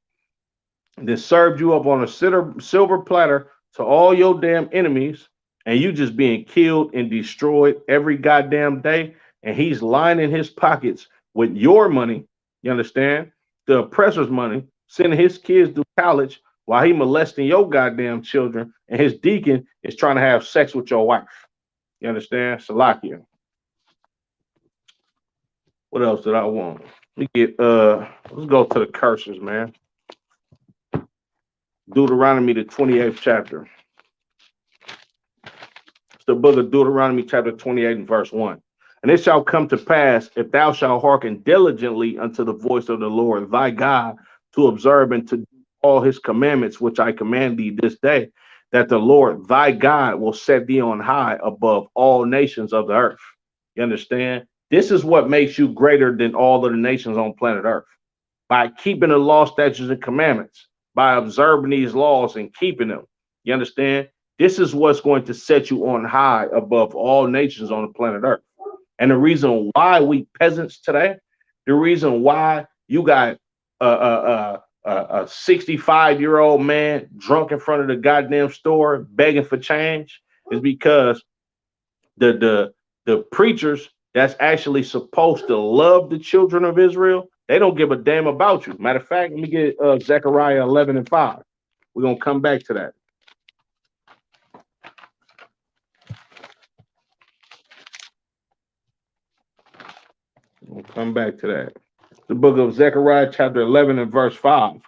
that served you up on a silver platter to all your damn enemies, and you just being killed and destroyed every goddamn day, and he's lining his pockets with your money, you understand? The oppressor's money, sending his kids to college while he molesting your goddamn children, and his deacon is trying to have sex with your wife. You understand? Salakia. What else did I want? Let's go to the curses, man. Deuteronomy, the 28th chapter. It's the book of Deuteronomy, chapter 28 and verse 1. And it shall come to pass, if thou shalt hearken diligently unto the voice of the Lord thy God, to observe and to do all his commandments, which I command thee this day, that the Lord thy God will set thee on high above all nations of the earth. You understand? This is what makes you greater than all of the nations on planet earth. By keeping the law, statutes, and commandments, by observing these laws and keeping them. You understand? This is what's going to set you on high above all nations on the planet earth. And the reason why we peasants today, the reason why you got a 65-year-old man drunk in front of the goddamn store begging for change is because the preachers that's actually supposed to love the children of Israel, they don't give a damn about you. Matter of fact, let me get Zechariah 11 and 5. We're going to come back to that. We'll come back to that. The book of Zechariah, chapter 11 and verse 5.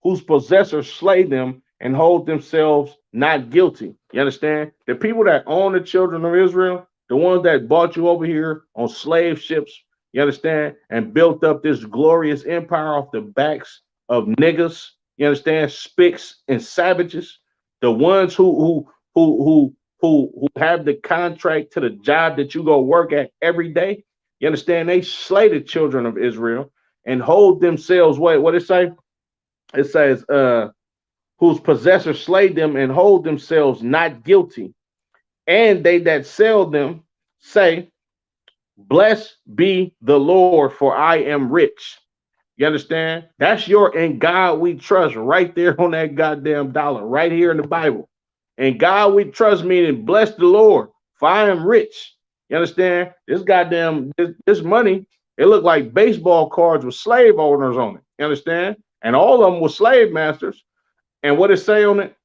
Whose possessors slay them and hold themselves not guilty. You understand? The people that own the children of Israel, the ones that brought you over here on slave ships, you understand, and built up this glorious empire off the backs of niggas, you understand, spics and savages, the ones who have the contract to the job that you go work at every day. You understand? They slay the children of Israel and hold themselves. What it say? It says, whose possessors slay them and hold themselves not guilty. And they that sell them say, blessed be the Lord, for I am rich. You understand? That's your "in God we trust" right there on that goddamn dollar, right here in the Bible. "In God we trust" meaning bless the Lord, for I am rich. You understand? This goddamn this money, it looked like baseball cards with slave owners on it. You understand? And all of them were slave masters. And what it say on it?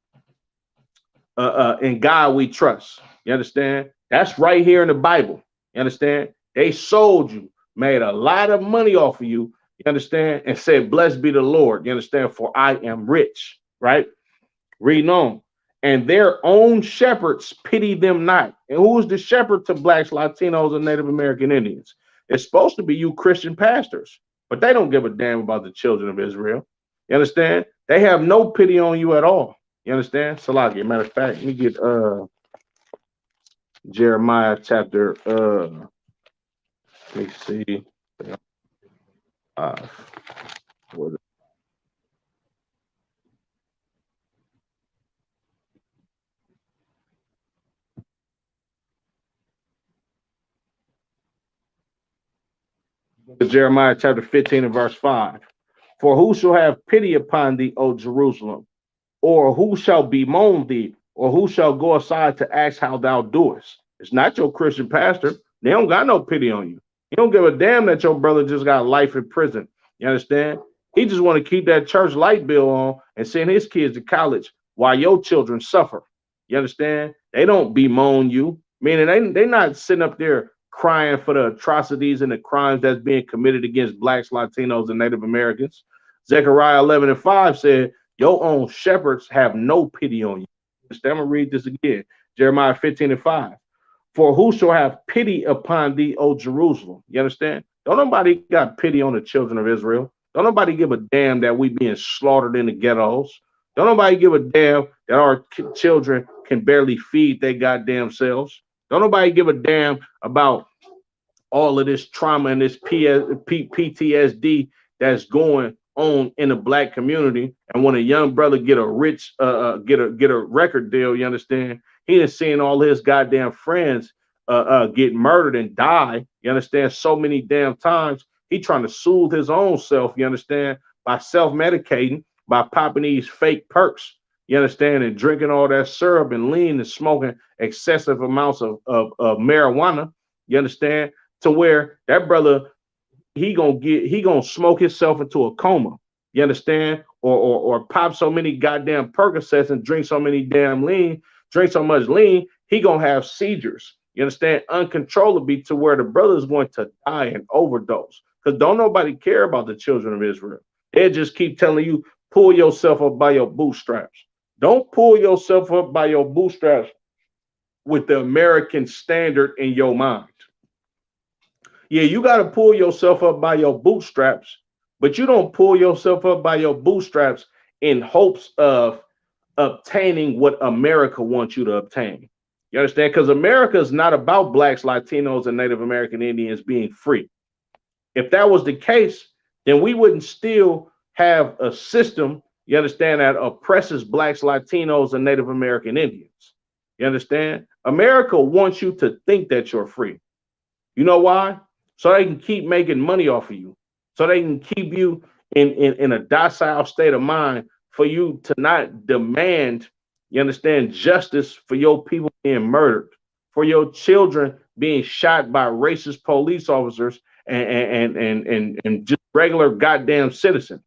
In God we trust. You understand? That's right here in the Bible. You understand? They sold you, made a lot of money off of you. You understand? And said, "Blessed be the Lord." You understand? For I am rich. Right? Reading on. And their own shepherds pity them not. And who is the shepherd to blacks, Latinos, and Native American Indians? It's supposed to be you Christian pastors, but they don't give a damn about the children of Israel. You understand? They have no pity on you at all. You understand? Salaki. Matter of fact, let me get Jeremiah chapter let me see. Uh, Jeremiah chapter 15 and verse 5. For who shall have pity upon thee, O Jerusalem? Or who shall bemoan thee? Or who shall go aside to ask how thou doest? It's not your Christian pastor. They don't got no pity on you. He don't give a damn that your brother just got life in prison. You understand? He just want to keep that church light bill on and send his kids to college while your children suffer. You understand? They don't bemoan you. Meaning they not sitting up there crying for the atrocities and the crimes that's being committed against blacks, Latinos, and Native Americans. Zechariah 11 and 5 said, your own shepherds have no pity on you. I'm going to read this again. Jeremiah 15 and 5. For who shall have pity upon thee, O Jerusalem? You understand? Don't nobody got pity on the children of Israel. Don't nobody give a damn that we being slaughtered in the ghettos. Don't nobody give a damn that our children can barely feed their goddamn selves. Don't nobody give a damn about all of this trauma and this PTSD that's going on in the black community. And when a young brother get a rich get a record deal, you understand, he is seeing all his goddamn friends get murdered and die. You understand? So many damn times he trying to soothe his own self. You understand? By self-medicating, by popping these fake perks. You understand? And drinking all that syrup and lean and smoking excessive amounts of marijuana. You understand? To where that brother he gonna smoke himself into a coma. You understand? Or pop so many goddamn Percocets and drink so many damn lean, drink so much lean, he gonna have seizures. You understand? Uncontrollably to where the brother is going to die and overdose. Because don't nobody care about the children of Israel. They just keep telling you, pull yourself up by your bootstraps. Don't pull yourself up by your bootstraps with the American standard in your mind. Yeah, you got to pull yourself up by your bootstraps, but you don't pull yourself up by your bootstraps in hopes of obtaining what America wants you to obtain. You understand? Because America is not about blacks, Latinos, and Native American Indians being free. If that was the case, then we wouldn't still have a system, you understand, that oppresses blacks, Latinos, and Native American Indians. You understand? America wants you to think that you're free. You know why? So they can keep making money off of you. So they can keep you in a docile state of mind for you to not demand, you understand, justice for your people being murdered, for your children being shot by racist police officers and just regular goddamn citizens.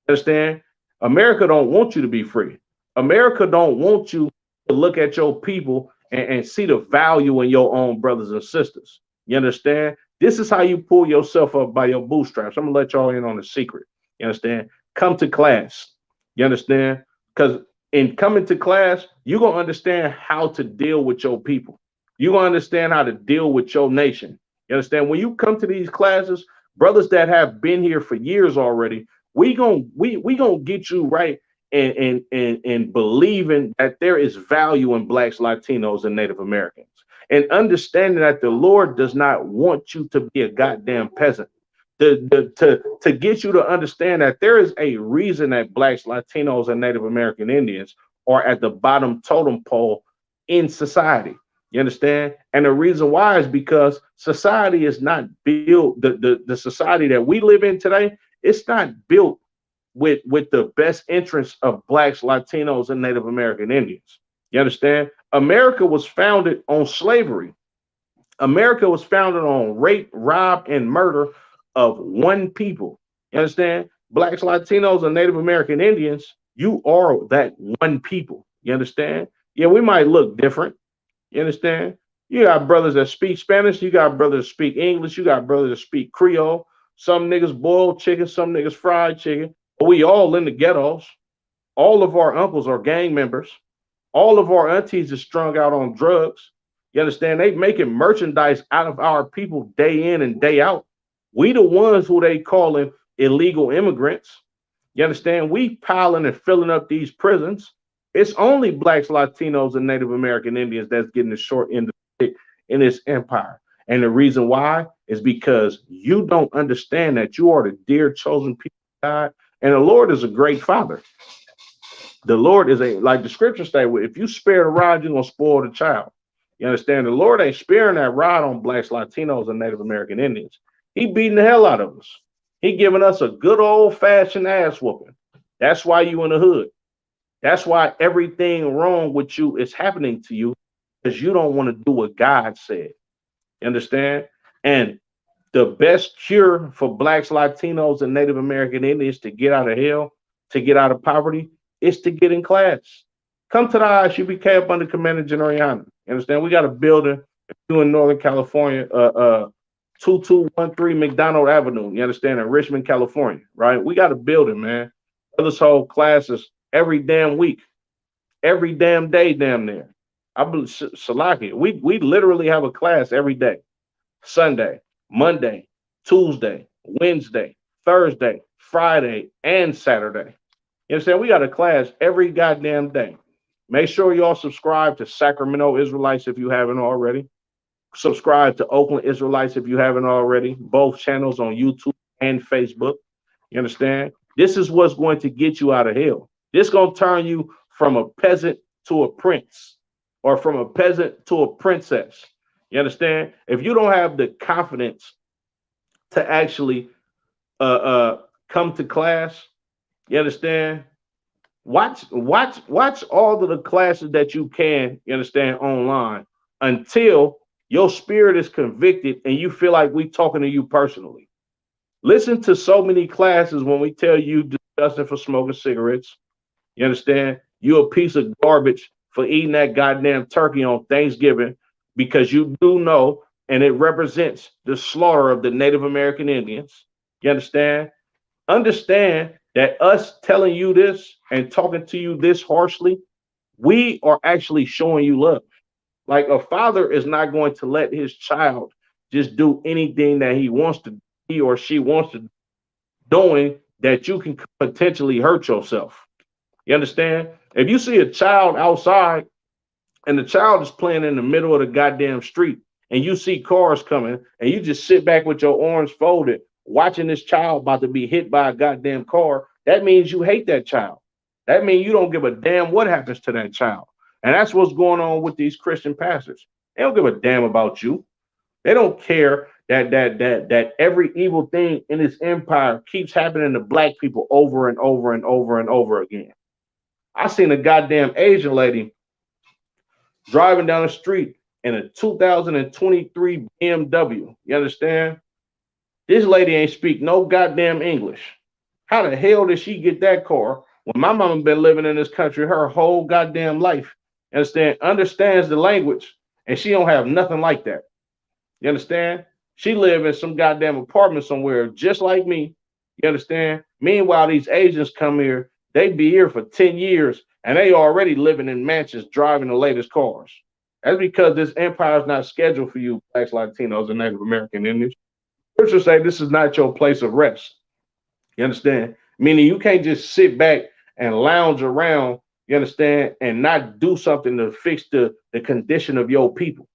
Understand? America don't want you to be free. America don't want you to look at your people and see the value in your own brothers and sisters. You understand? This is how you pull yourself up by your bootstraps. I'm gonna let y'all in on a secret. You understand? Come to class. You understand? Because in coming to class, you're gonna understand how to deal with your people. You're gonna understand how to deal with your nation. You understand? When you come to these classes, brothers that have been here for years already, we gonna get you right and believing that there is value in blacks, Latinos, and Native Americans, and understanding that the Lord does not want you to be a goddamn peasant. To get you to understand that there is a reason that blacks, Latinos, and Native American Indians are at the bottom totem pole in society. You understand? And the reason why is because society is not built, the society that we live in today, it's not built with the best interests of blacks, Latinos, and Native American Indians. You understand? America was founded on slavery. America was founded on rape, rob, and murder of one people. You understand? Blacks, Latinos, and Native American Indians, you are that one people. You understand? Yeah, we might look different. You understand? You got brothers that speak Spanish. You got brothers that speak English. You got brothers that speak Creole. Some niggas boiled chicken. Some niggas fried chicken. But we all in the ghettos. All of our uncles are gang members. All of our aunties is strung out on drugs. You understand? They making merchandise out of our people day in and day out. We the ones who they calling illegal immigrants. You understand? We piling and filling up these prisons. It's only blacks, Latinos, and Native American Indians that's getting the short end of the stick in this empire. And the reason why is because you don't understand that you are the dear chosen people of God, and the Lord is a great father. The Lord is like the scriptures say, if you spare the rod, you're gonna spoil the child. You understand? The Lord ain't sparing that rod on blacks, Latinos, and Native American Indians. He beating the hell out of us. He giving us a good old fashioned ass whooping. That's why you in the hood. That's why everything wrong with you is happening to you, because you don't want to do what God said. You understand? And the best cure for blacks, Latinos, and Native American Indians to get out of hell, to get out of poverty, is to get in class. Come to the ISUBK up under Commander General Yana. You understand? We got a building in Northern California, 2213 McDonald Avenue. You understand? In Richmond, California, right? We got a building, man. Brothers hold classes every damn week, every damn day, damn near. I believe Salaki. We literally have a class every day. Sunday, Monday, Tuesday, Wednesday, Thursday, Friday, and Saturday. You understand? We got a class every goddamn day. Make sure y'all subscribe to Sacramento Israelites if you haven't already. Subscribe to Oakland Israelites if you haven't already. Both channels on YouTube and Facebook. You understand? This is what's going to get you out of hell. This is going to turn you from a peasant to a prince, or from a peasant to a princess. You understand? If you don't have the confidence to actually come to class, you understand? Watch all of the classes that you can, you understand, online, until your spirit is convicted and you feel like we talking to you personally. Listen to so many classes when we tell you disgusting for smoking cigarettes. You understand? You a piece of garbage for eating that goddamn turkey on Thanksgiving, because you do know, and it represents the slaughter of the Native American Indians. You understand? Understand that us telling you this and talking to you this harshly, we are actually showing you love. Like, a father is not going to let his child just do anything that he or she wants to, knowing that you can potentially hurt yourself. You understand? If you see a child outside and the child is playing in the middle of the goddamn street, and you see cars coming, and you just sit back with your arms folded, watching this child about to be hit by a goddamn car, that means you hate that child. That means you don't give a damn what happens to that child. And that's what's going on with these Christian pastors. They don't give a damn about you. They don't care that every evil thing in this empire keeps happening to black people over and over and over and over again. I seen a goddamn Asian lady driving down the street in a 2023 BMW. You understand? This lady ain't speak no goddamn English. How the hell did she get that car when my mama been living in this country her whole goddamn life? You understand? Understands the language, and she don't have nothing like that. You understand? She live in some goddamn apartment somewhere just like me. You understand? Meanwhile, these Asians come here, they be here for 10 years, and they already living in mansions, driving the latest cars. That's because this empire is not scheduled for you, blacks, Latinos, and Native American Indians. Scripture say this is not your place of rest. You understand? Meaning you can't just sit back and lounge around, you understand, and not do something to fix the condition of your people.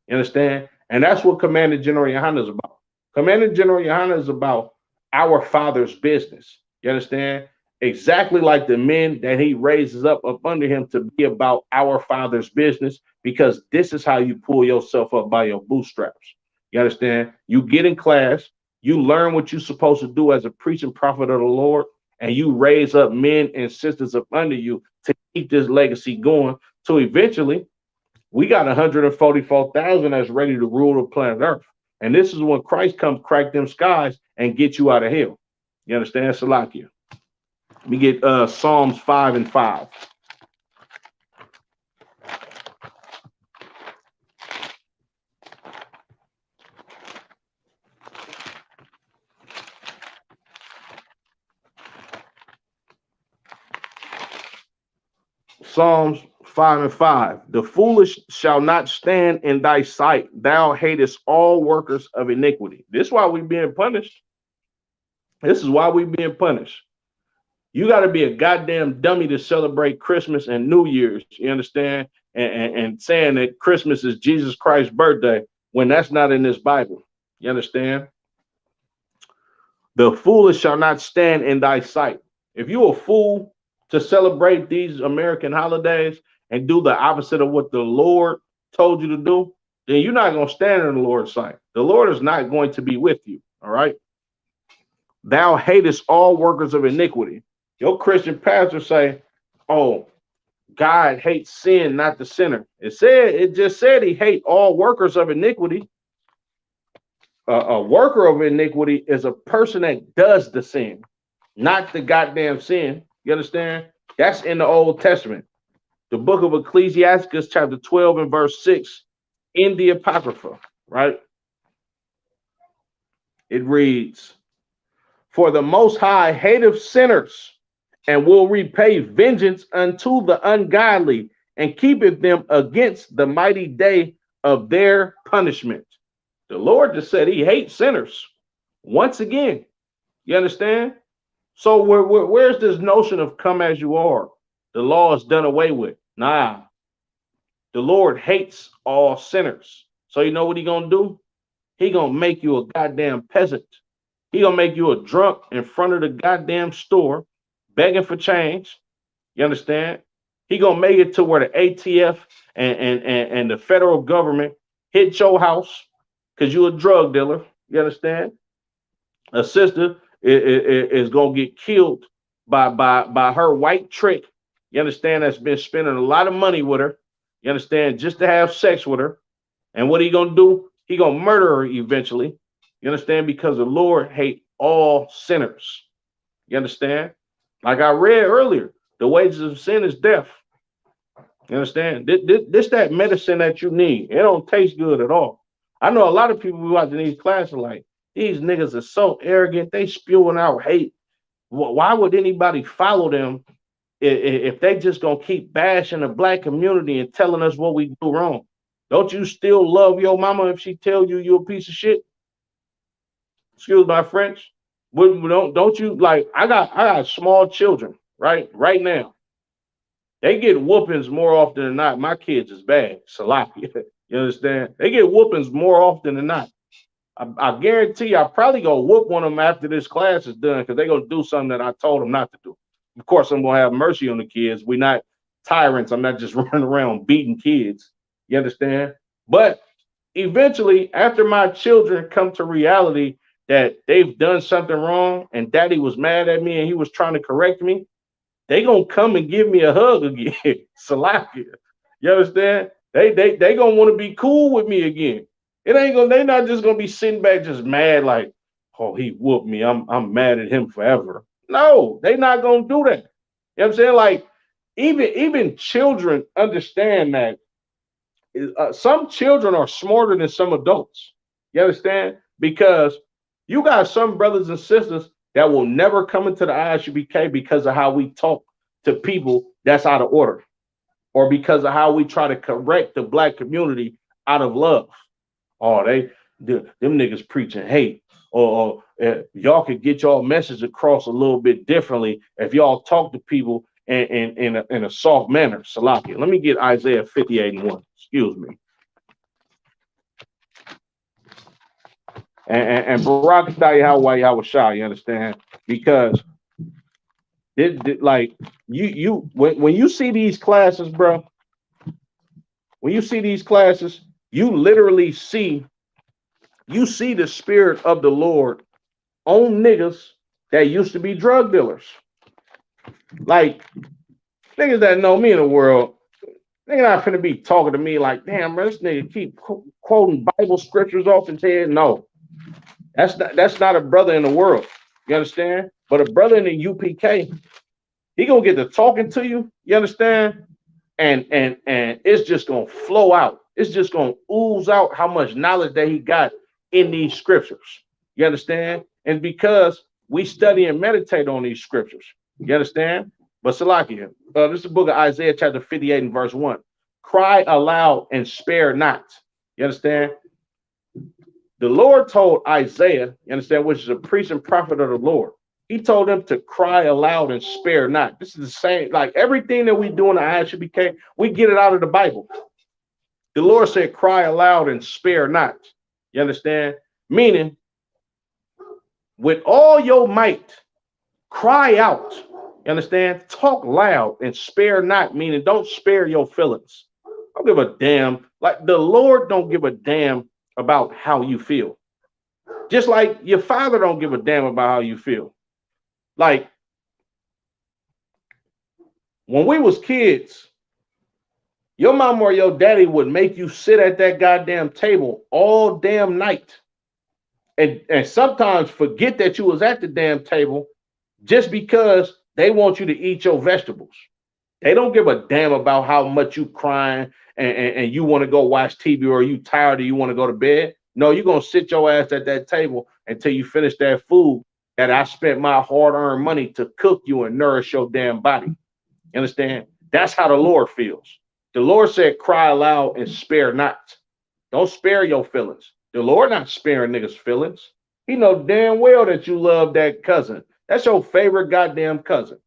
You understand? And that's what Commander General Yohana is about. Commander General Yohana is about our Father's business. You understand? Exactly like the men that he raises up under him to be about our Father's business, because this is how you pull yourself up by your bootstraps. You understand? You get in class, you learn what you're supposed to do as a preaching prophet of the Lord, and you raise up men and sisters up under you to keep this legacy going. So eventually, we got 144,000 that's ready to rule the planet Earth. And this is when Christ comes crack them skies and get you out of hell. You understand? Salakia. Let me get Psalms 5 and 5. Psalms 5:5. The foolish shall not stand in thy sight. Thou hatest all workers of iniquity. This is why we're being punished. This is why we're being punished. You got to be a goddamn dummy to celebrate Christmas and New Year's. You understand? And saying that Christmas is Jesus Christ's birthday when that's not in this Bible. You understand? The foolish shall not stand in thy sight. If you're a fool to celebrate these American holidays and do the opposite of what the Lord told you to do, then you're not going to stand in the Lord's sight. The Lord is not going to be with you. All right. Thou hatest all workers of iniquity. Your Christian pastor say, oh, God hates sin, not the sinner. It just said he hate all workers of iniquity. A worker of iniquity is a person that does the sin, not the goddamn sin. You understand? That's in the Old Testament. The book of Ecclesiastes, chapter 12 and verse 6, in the Apocrypha, right? It reads, for the Most High hateth sinners and will repay vengeance unto the ungodly and keepeth them against the mighty day of their punishment. The Lord just said he hates sinners. Once again, you understand? So where's this notion of come as you are? The law is done away with. Nah, the Lord hates all sinners. So you know what he gonna do? He gonna make you a goddamn peasant. He gonna make you a drunk in front of the goddamn store, begging for change. You understand? He gonna make it to where the ATF and the federal government hit your house because you're a drug dealer. You understand? A sister is gonna get killed by her white trick. You understand? That's been spending a lot of money with her. You understand? Just to have sex with her. And what he gonna do? He gonna murder her eventually. You understand? Because the Lord hate all sinners. You understand? Like I read earlier, the wages of sin is death. You understand? This that medicine that you need. It don't taste good at all. I know a lot of people who watching these classes like, these niggas are so arrogant. They spewing out hate. Why would anybody follow them if they just gonna keep bashing the black community and telling us what we do wrong? Don't you still love your mama if she tell you you're a piece of shit? Excuse my French. Don't you like? I got small children right now. They get whoopings more often than not. My kids is bad, Salaki. You understand? They get whoopings more often than not. I guarantee you, I probably gonna whoop one of them after this class is done because they're gonna do something that I told them not to do. Of course, I'm gonna have mercy on the kids. We're not tyrants. I'm not just running around beating kids. You understand? But eventually, after my children come to reality that they've done something wrong and daddy was mad at me and he was trying to correct me, they gonna come and give me a hug again. Salakia. You understand? They gonna want to be cool with me again. They're not just gonna be sitting back just mad like, oh, he whooped me. I'm mad at him forever. No, they not gonna do that. You know what I'm saying? Like, even children understand that some children are smarter than some adults. You understand? Because you got some brothers and sisters that will never come into the ISUBK because of how we talk to people that's out of order, or because of how we try to correct the black community out of love. Oh, them niggas preaching hate, or y'all could get y'all message across a little bit differently if y'all talk to people in a soft manner. Salakia. Let me get Isaiah 58:1. Excuse me. And Barak tell you how I was shy. You understand? Because like when you see these classes, bro. When you see these classes, you literally see the spirit of the Lord on niggas that used to be drug dealers. Like niggas that know me in the world, nigga not finna be talking to me like, damn, bro, this nigga keep quoting Bible scriptures off his head. No, that's not a brother in the world. You understand? But a brother in the UPK, he gonna get to talking to you. You understand? And it's just gonna flow out. It's just gonna ooze out how much knowledge that he got in these scriptures. You understand? And because we study and meditate on these scriptures, you understand? But Salakia, this is the book of Isaiah, chapter 58 and verse 1. Cry aloud and spare not. You understand? The Lord told Isaiah, you understand, which is a priest and prophet of the Lord. He told him to cry aloud and spare not. This is the same, like everything that we do in the ISUBK, we get it out of the Bible. The Lord said, cry aloud and spare not. You understand? Meaning, with all your might, cry out. You understand? Talk loud and spare not, meaning don't spare your feelings. Don't give a damn. Like the Lord don't give a damn about how you feel. Just like your father don't give a damn about how you feel. Like when we was kids, your mom or your daddy would make you sit at that goddamn table all damn night. And sometimes forget that you was at the damn table just because they want you to eat your vegetables. They don't give a damn about how much you crying and you want to go watch TV or you tired or you want to go to bed. No, you're going to sit your ass at that table until you finish that food that I spent my hard-earned money to cook you and nourish your damn body. You understand? That's how the Lord feels. The Lord said, cry aloud and spare not. Don't spare your feelings. The Lord not sparing niggas' feelings. He know damn well that you love that cousin. That's your favorite goddamn cousin.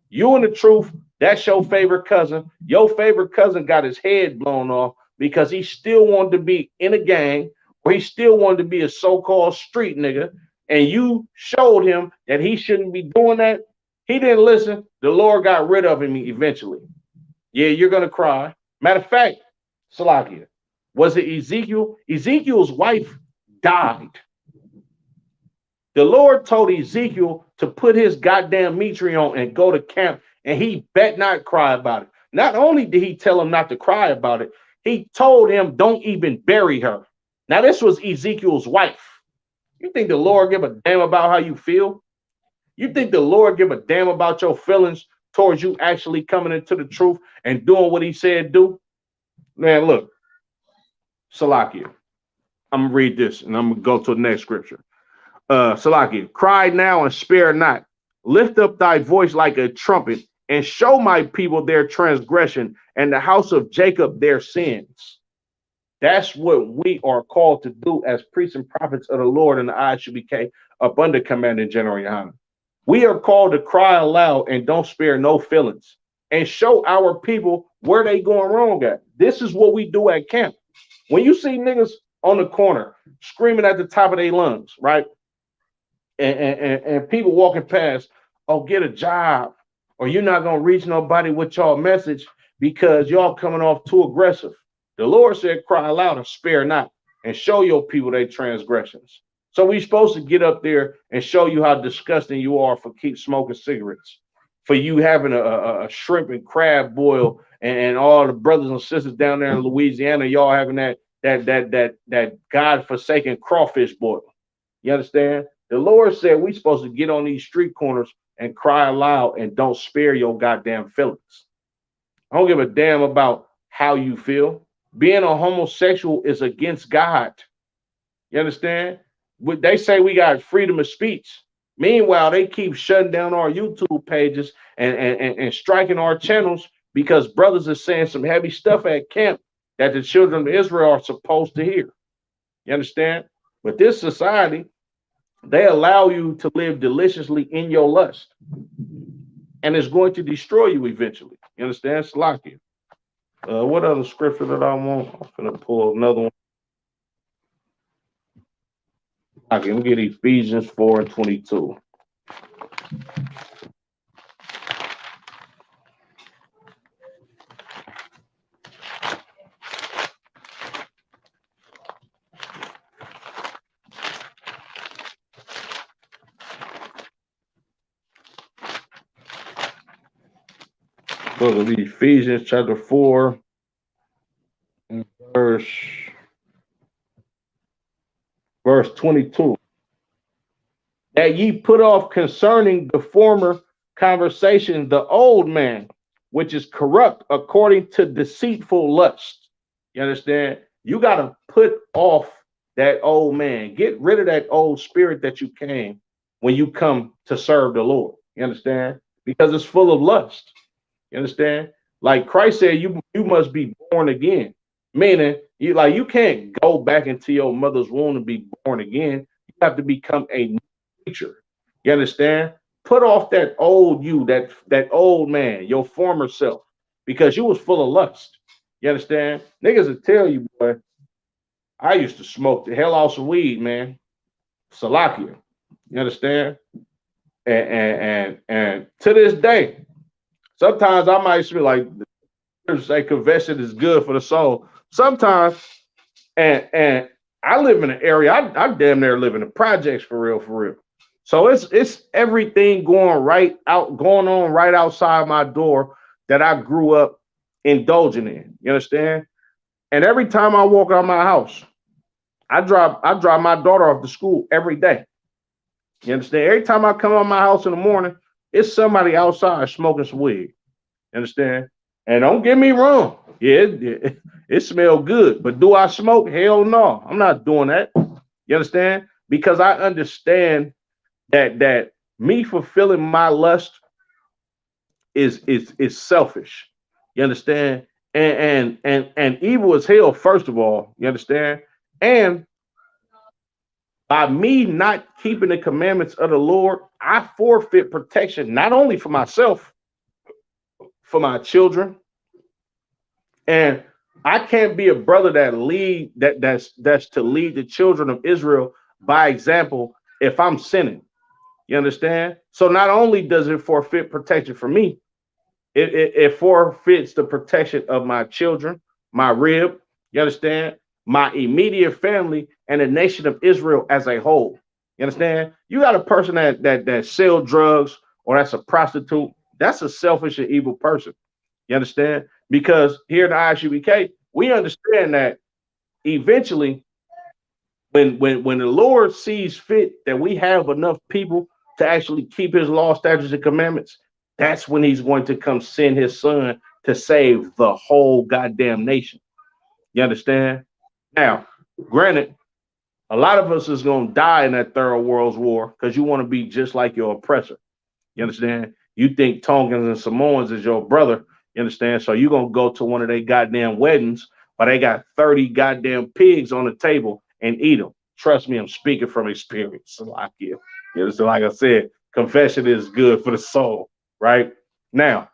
You and the truth, that's your favorite cousin. Your favorite cousin got his head blown off because he still wanted to be in a gang or he still wanted to be a so-called street nigga. And you showed him that he shouldn't be doing that. He didn't listen. The Lord got rid of him eventually. Yeah, you're going to cry. Matter of fact, Salakia, was it Ezekiel? Ezekiel's wife died. The Lord told Ezekiel to put his goddamn mitre on and go to camp, and he bet not cry about it. Not only did he tell him not to cry about it, he told him don't even bury her. Now, this was Ezekiel's wife. You think the Lord give a damn about how you feel? You think the Lord give a damn about your feelings towards you actually coming into the truth and doing what he said do? Man, look, Salakia, I'm going to read this, and I'm going to go to the next scripture. Salakia, cry now and spare not. Lift up thy voice like a trumpet and show my people their transgression and the house of Jacob their sins. That's what we are called to do as priests and prophets of the Lord in the ISUBK up under Commanding General Yohana. We are called to cry aloud and don't spare no feelings and show our people where they going wrong at. This is what we do at camp. When you see niggas on the corner screaming at the top of their lungs, right? And people walking past, oh, get a job, or you're not going to reach nobody with y'all message because y'all coming off too aggressive. The Lord said, cry aloud and spare not, and show your people their transgressions. So we're supposed to get up there and show you how disgusting you are for keep smoking cigarettes, for you having a shrimp and crab boil, and all the brothers and sisters down there in Louisiana, y'all having that God-forsaken crawfish boil. You understand? The Lord said we're supposed to get on these street corners and cry aloud and don't spare your goddamn feelings. I don't give a damn about how you feel. Being a homosexual is against God. You understand? They say we got freedom of speech. Meanwhile, they keep shutting down our YouTube pages and striking our channels because brothers are saying some heavy stuff at camp that the children of Israel are supposed to hear. You understand? But this society, they allow you to live deliciously in your lust. And it's going to destroy you eventually. You understand? Salakia. What other scripture that I want? I'm going to pull another one. I can get Ephesians 4 and 22. Go to Ephesians chapter 4 and verse 22. That ye put off concerning the former conversation the old man, which is corrupt according to deceitful lust. You understand? You got to put off that old man. Get rid of that old spirit that you came when you come to serve the Lord. You understand? because it's full of lust. You understand? Like Christ said, you must be born again. Meaning, you can't go back into your mother's womb and be born again. You have to become a new creature. You understand? Put off that old you, that old man, your former self, because you was full of lust. You understand? Niggas will tell you, boy, I used to smoke the hell out some weed, man. Salakia. You understand? And to this day, sometimes I might be like, say confession is good for the soul. Sometimes, and I live in an area, I damn near live in the projects for real, for real. So it's everything going on right outside my door that I grew up indulging in. You understand? And every time I walk out my house, I drive my daughter off to school every day. You understand? Every time I come out my house in the morning, it's somebody outside smoking some weed. You understand? And don't get me wrong. Yeah, it smells good. But do I smoke? Hell no. I'm not doing that. You understand? Because I understand that me fulfilling my lust is selfish. You understand? And evil is hell, first of all. You understand? And by me not keeping the commandments of the Lord, I forfeit protection not only for myself, for my children, and I can't be a brother that's to lead the children of Israel by example if I'm sinning. You understand? So not only does it forfeit protection for me, it forfeits the protection of my children, my rib, you understand? My immediate family and the nation of Israel as a whole. You understand? You got a person that sell drugs or that's a prostitute, that's a selfish and evil person. You understand? Because here in the ISUBK, we understand that eventually when the Lord sees fit that we have enough people to actually keep his law, statutes, and commandments, that's when he's going to come send his son to save the whole goddamn nation. You understand? Now, granted, a lot of us is going to die in that third world war because you want to be just like your oppressor. You understand? You think Tongans and Samoans is your brother. You understand? So you're going to go to one of their goddamn weddings, but they got 30 goddamn pigs on the table and eat them. Trust me, I'm speaking from experience. Like you. So like I said, confession is good for the soul, right? Now,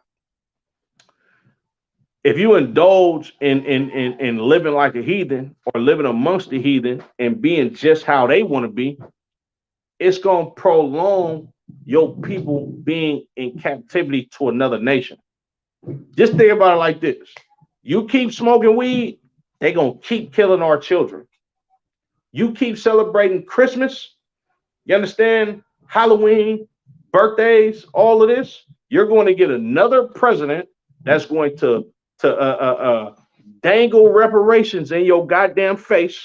if you indulge in living like a heathen or living amongst the heathen and being just how they want to be, it's going to prolong your people being in captivity to another nation. Just think about it like this. You keep smoking weed, they're going to keep killing our children. You keep celebrating Christmas, you understand? Halloween, birthdays, all of this, you're going to get another president that's going to dangle reparations in your goddamn face.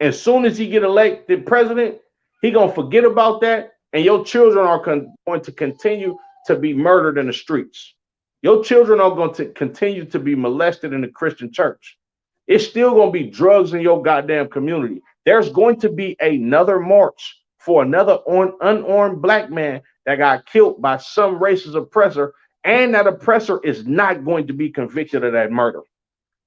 As soon as he get elected president, he gonna forget about that, and your children are going to continue to be murdered in the streets. Your children are going to continue to be molested in the Christian church. It's still gonna be drugs in your goddamn community. There's going to be another march for another unarmed black man that got killed by some racist oppressor, and that oppressor is not going to be convicted of that murder.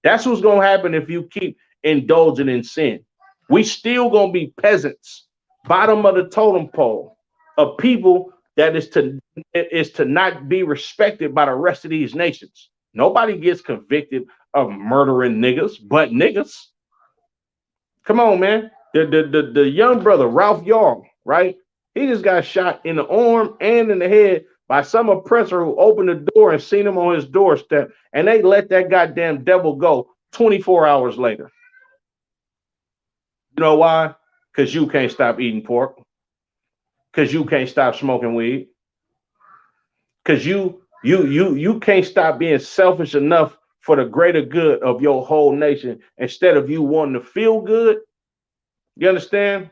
That's what's gonna happen if you keep indulging in sin. We still gonna be peasants, bottom of the totem pole, of people that is to not be respected by the rest of these nations. Nobody gets convicted of murdering niggas, but niggas. Come on, man. The young brother, Ralph Yarl, right? He just got shot in the arm and in the head by some oppressor who opened the door and seen him on his doorstep, and they let that goddamn devil go 24 hours later. You know why? Because you can't stop eating pork. Because you can't stop smoking weed. Because you can't stop being selfish enough for the greater good of your whole nation instead of you wanting to feel good. You understand?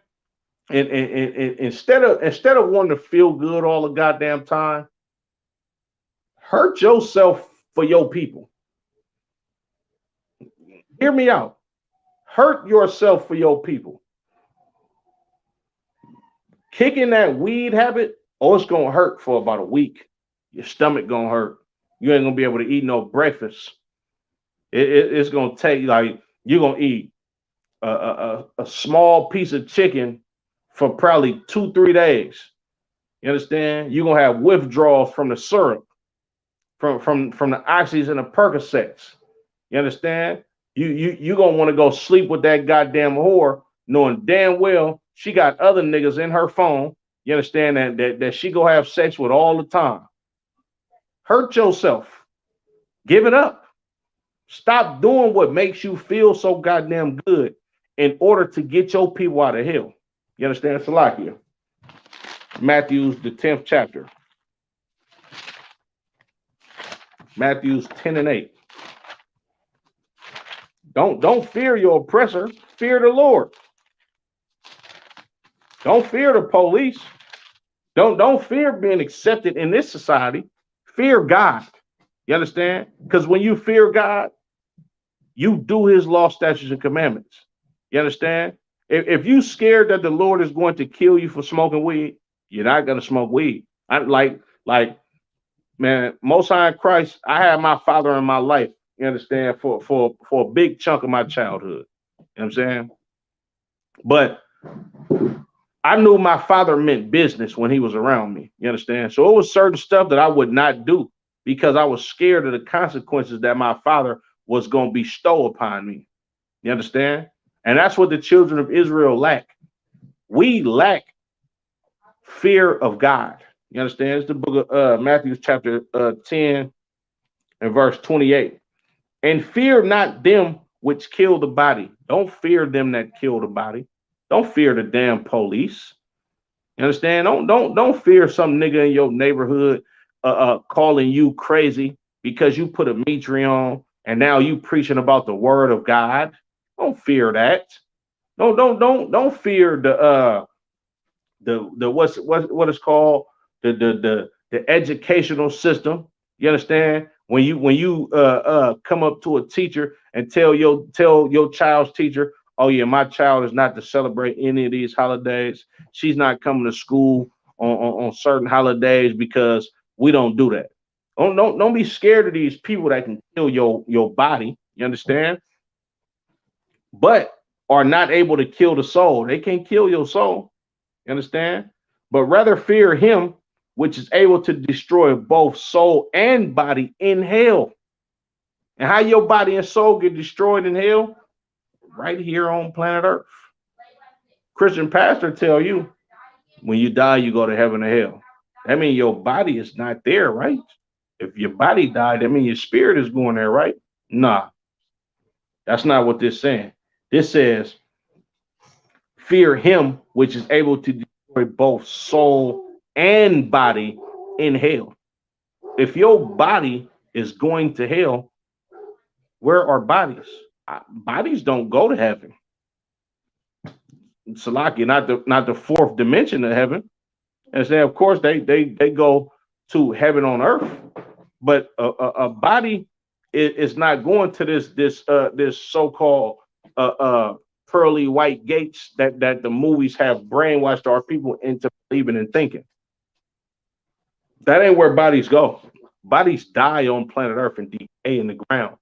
And instead of wanting to feel good all the goddamn time, hurt yourself for your people. Hear me out. Hurt yourself for your people. Kicking that weed habit, oh, it's gonna hurt for about a week. Your stomach gonna hurt. You ain't gonna be able to eat no breakfast. It's gonna take like you're gonna eat a small piece of chicken for probably 2 3 days. You understand? You're gonna have withdrawals from the syrup, from the oxys and the Percocets. You understand? You gonna want to go sleep with that goddamn whore, knowing damn well she got other niggas in her phone. You understand that she go have sex with all the time. Hurt yourself. Give it up. Stop doing what makes you feel so goddamn good in order to get your people out of hell. You understand, Salakia? Matthew's the 10th chapter. Matthew's 10 and 8. Don't fear your oppressor. Fear the Lord. Don't fear the police. Don't fear being accepted in this society. Fear God. You understand? Because when you fear God, you do his law, statutes, and commandments. You understand? If you scared that the Lord is going to kill you for smoking weed, you're not gonna smoke weed. I like man, Most High in Christ, I had my father in my life, you understand, for a big chunk of my childhood. You know what I'm saying? But I knew my father meant business when he was around me. You understand? So it was certain stuff that I would not do because I was scared of the consequences that my father was going to bestow upon me. You understand? And that's what the children of Israel lack. We lack fear of God. You understand? It's the book of Matthew chapter 10 and verse 28. And fear not them which kill the body. Don't fear them that kill the body. Don't fear the damn police. You understand? Don't fear some nigga in your neighborhood calling you crazy because you put a Mitri on and now you preaching about the word of God. Don't fear that. Don't fear the what is called the educational system. You understand? When you come up to a teacher and tell your child's teacher, oh yeah, my child is not to celebrate any of these holidays. She's not coming to school on certain holidays because we don't do that. Don't be scared of these people that can kill your body. You understand? But are not able to kill the soul. They can't kill your soul. You understand? But rather fear him which is able to destroy both soul and body in hell. And how your body and soul get destroyed in hell? Right here on planet Earth. Christian pastor tell you, when you die, you go to heaven or hell. That means your body is not there, right? If your body died, that means your spirit is going there, right? Nah, that's not what this saying. This says, fear him which is able to destroy both soul and body in hell. If your body is going to hell, where are bodies? Bodies don't go to heaven. Salaki, not the fourth dimension of heaven. And say, of course, they go to heaven on earth, but a body is not going to this so-called pearly white gates that the movies have brainwashed our people into believing and thinking. That ain't where bodies go. Bodies die on planet Earth and decay in the ground.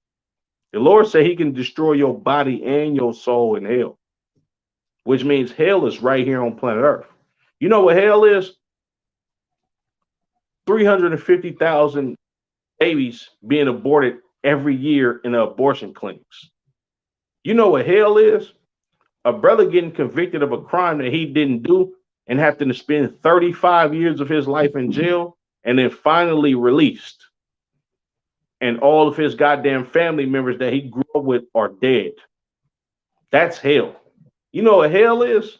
The Lord said he can destroy your body and your soul in hell, which means hell is right here on planet Earth. You know what hell is? 350,000 babies being aborted every year in the abortion clinics. You know what hell is? A brother getting convicted of a crime that he didn't do and having to spend 35 years of his life in jail and then finally released. And all of his goddamn family members that he grew up with are dead. That's hell. You know what hell is?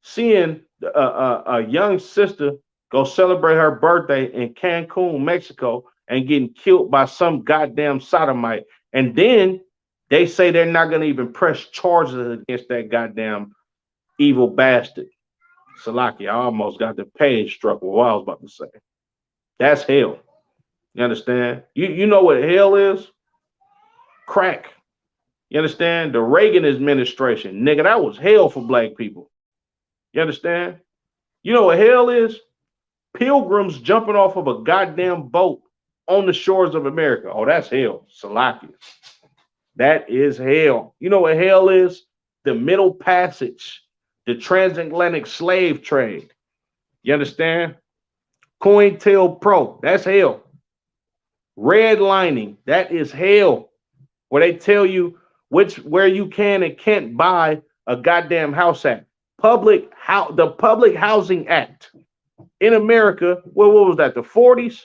Seeing a young sister go celebrate her birthday in Cancun, Mexico, and getting killed by some goddamn sodomite. And then they say they're not going to even press charges against that goddamn evil bastard. Salaki, I almost got the page struck with what I was about to say. That's hell. You understand? You know what hell is? Crack. You understand? The Reagan administration, nigga, that was hell for black people. You understand? You know what hell is? Pilgrims jumping off of a goddamn boat on the shores of America. Oh, that's hell. Salakia. That is hell. You know what hell is? The Middle Passage, the transatlantic slave trade. You understand? COINTELPRO, that's hell. Redlining, that is hell. Where they tell you where you can and can't buy a goddamn house at. The Public Housing Act in America. Well, what was that? The 40s?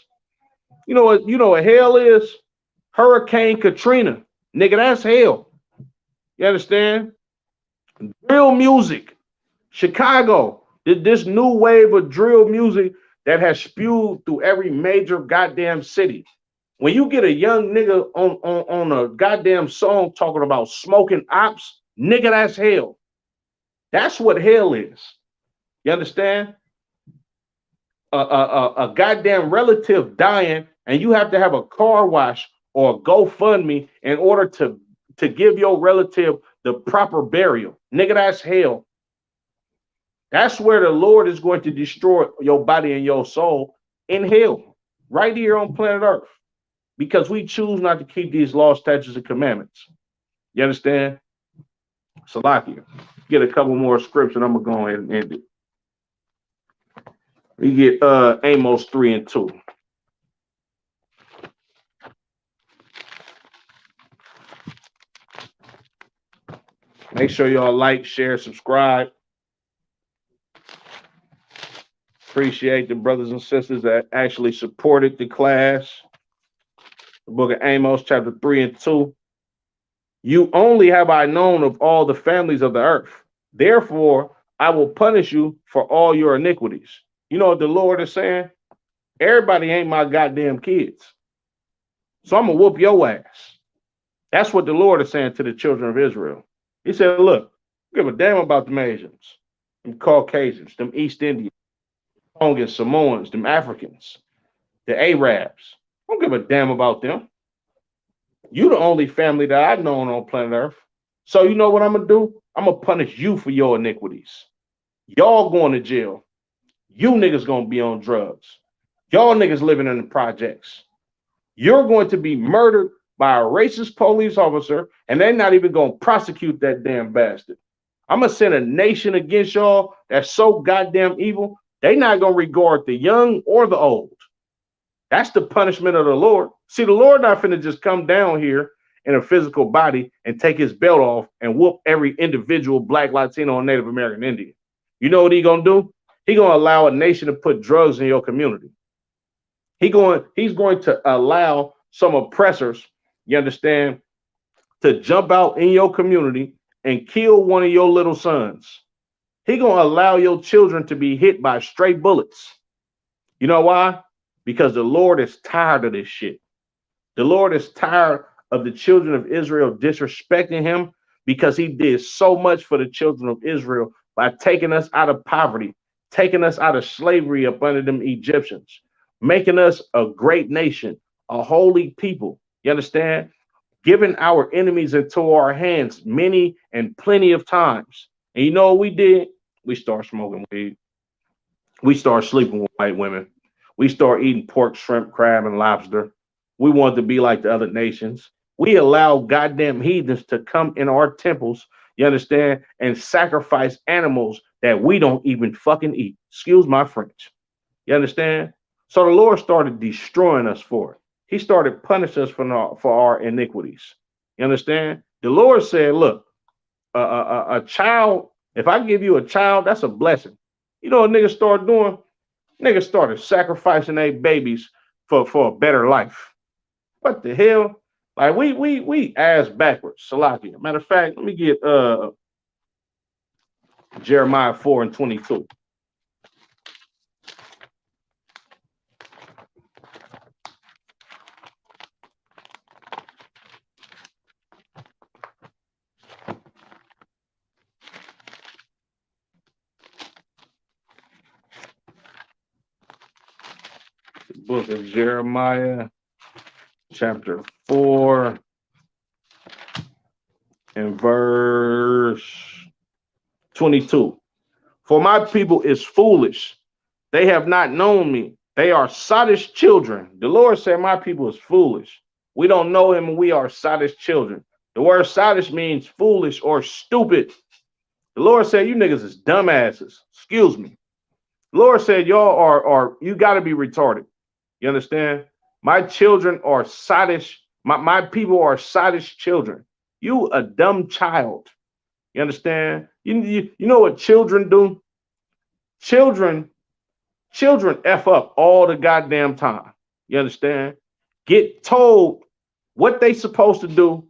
You know what hell is? Hurricane Katrina. Nigga, that's hell. You understand? Drill music. Chicago. This new wave of drill music that has spewed through every major goddamn city. When you get a young nigga on a goddamn song talking about smoking ops, nigga, that's hell. That's what hell is. You understand? A goddamn relative dying, and you have to have a car wash or a GoFundMe in order to give your relative the proper burial. Nigga, that's hell. That's where the Lord is going to destroy your body and your soul in hell, right here on planet Earth, because we choose not to keep these laws, statutes, and commandments. You understand? Salakia. Get a couple more scripts and I'm going to go ahead and end it. We get Amos 3 and 2. Make sure y'all like, share, subscribe. Appreciate the brothers and sisters that actually supported the class. The book of Amos, chapter 3 and 2. You only have I known of all the families of the earth. Therefore, I will punish you for all your iniquities. You know what the Lord is saying? Everybody ain't my goddamn kids. So I'm going to whoop your ass. That's what the Lord is saying to the children of Israel. He said, look, give a damn about them Asians, them Caucasians, them East Indians, Tongans, Samoans, them Africans, the Arabs. I don't give a damn about them. You the only family that I've known on planet Earth. So you know what I'm going to do? I'm going to punish you for your iniquities. Y'all going to jail. You niggas going to be on drugs. Y'all niggas living in the projects. You're going to be murdered by a racist police officer, and they're not even going to prosecute that damn bastard. I'm going to send a nation against y'all that's so goddamn evil, they're not going to regard the young or the old. That's the punishment of the Lord. See, the Lord not finna just come down here in a physical body and take his belt off and whoop every individual Black, Latino, and Native American Indian. You know what he gonna do? He gonna allow a nation to put drugs in your community. He's going to allow some oppressors, you understand, to jump out in your community and kill one of your little sons. He gonna allow your children to be hit by stray bullets. You know why? Because the Lord is tired of this shit. The Lord is tired of the children of Israel disrespecting him because he did so much for the children of Israel by taking us out of poverty, taking us out of slavery up under them Egyptians, making us a great nation, a holy people. You understand? Giving our enemies into our hands many and plenty of times. And you know what we did? We started smoking weed. We started sleeping with white women. We started eating pork, shrimp, crab, and lobster. We wanted to be like the other nations. We allow goddamn heathens to come in our temples, you understand, and sacrifice animals that we don't even fucking eat. Excuse my French. You understand? So the Lord started destroying us for it. He started punishing us for our iniquities. You understand? The Lord said, look, a child, if I give you a child, that's a blessing. You know what niggas started doing? Niggas started sacrificing their babies for a better life. What the hell? Like we ass backwards. Salakia. Matter of fact, let me get Jeremiah 4 and 22. The book of Jeremiah, chapter 4 and verse 22. For my people is foolish. They have not known me. They are sottish children. The Lord said, my people is foolish. We don't know him and we are sottish children. The word sottish means foolish or stupid. The Lord said, you niggas is dumbasses. Excuse me. The Lord said, y'all are you got to be retarded. You understand? My children are sottish. My people are sottish children. You a dumb child. You understand? You know what children do? Children F up all the goddamn time. You understand? Get told what they supposed to do.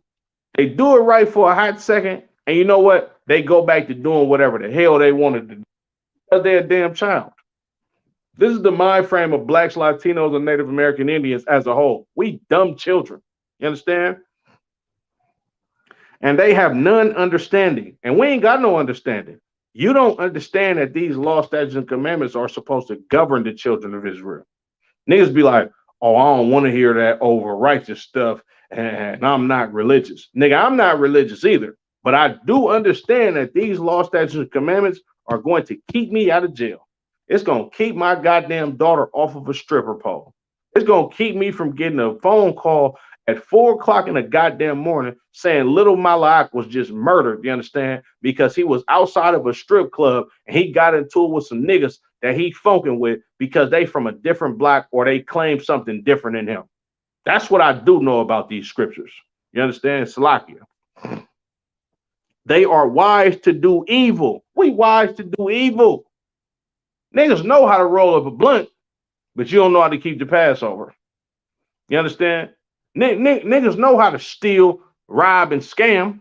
They do it right for a hot second, and you know what? They go back to doing whatever the hell they wanted to do because they're a damn child. This is the mind frame of blacks, Latinos, and Native American Indians as a whole. We dumb children. You understand? And they have none understanding. And we ain't got no understanding. You don't understand that these law, statutes, and commandments are supposed to govern the children of Israel. Niggas be like, oh, I don't want to hear that over righteous stuff, and I'm not religious. Nigga, I'm not religious either. But I do understand that these law, statutes, and commandments are going to keep me out of jail. It's going to keep my goddamn daughter off of a stripper pole. It's going to keep me from getting a phone call at 4 o'clock in the goddamn morning saying little Malak was just murdered, you understand? Because he was outside of a strip club and he got into it with some niggas that he funking with because they from a different block or they claim something different in him. That's what I do know about these scriptures. You understand? Salakia. They are wise to do evil. We wise to do evil. Niggas know how to roll up a blunt, but you don't know how to keep the Passover. You understand? Niggas know how to steal, rob, and scam,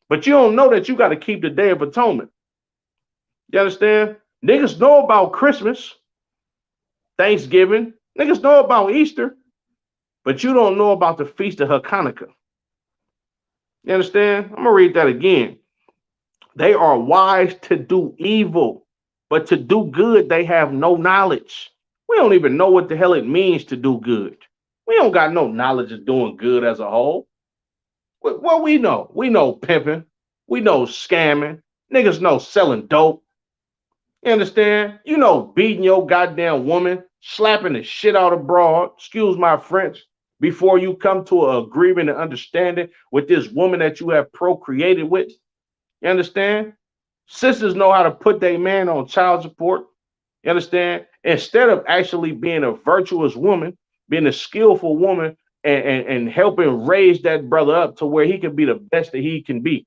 but you don't know that you got to keep the Day of Atonement. You understand? Niggas know about Christmas, Thanksgiving. Niggas know about Easter, but you don't know about the Feast of Hanukkah. You understand? I'm going to read that again. They are wise to do evil, but to do good, they have no knowledge. We don't even know what the hell it means to do good. We don't got no knowledge of doing good as a whole. What we know? We know pimping. We know scamming. Niggas know selling dope. You understand? You know beating your goddamn woman, slapping the shit out of broad, excuse my French, before you come to an agreement and understanding with this woman that you have procreated with. You understand? Sisters know how to put their man on child support. You understand? Instead of actually being a virtuous woman, being a skillful woman, and helping raise that brother up to where he can be the best that he can be.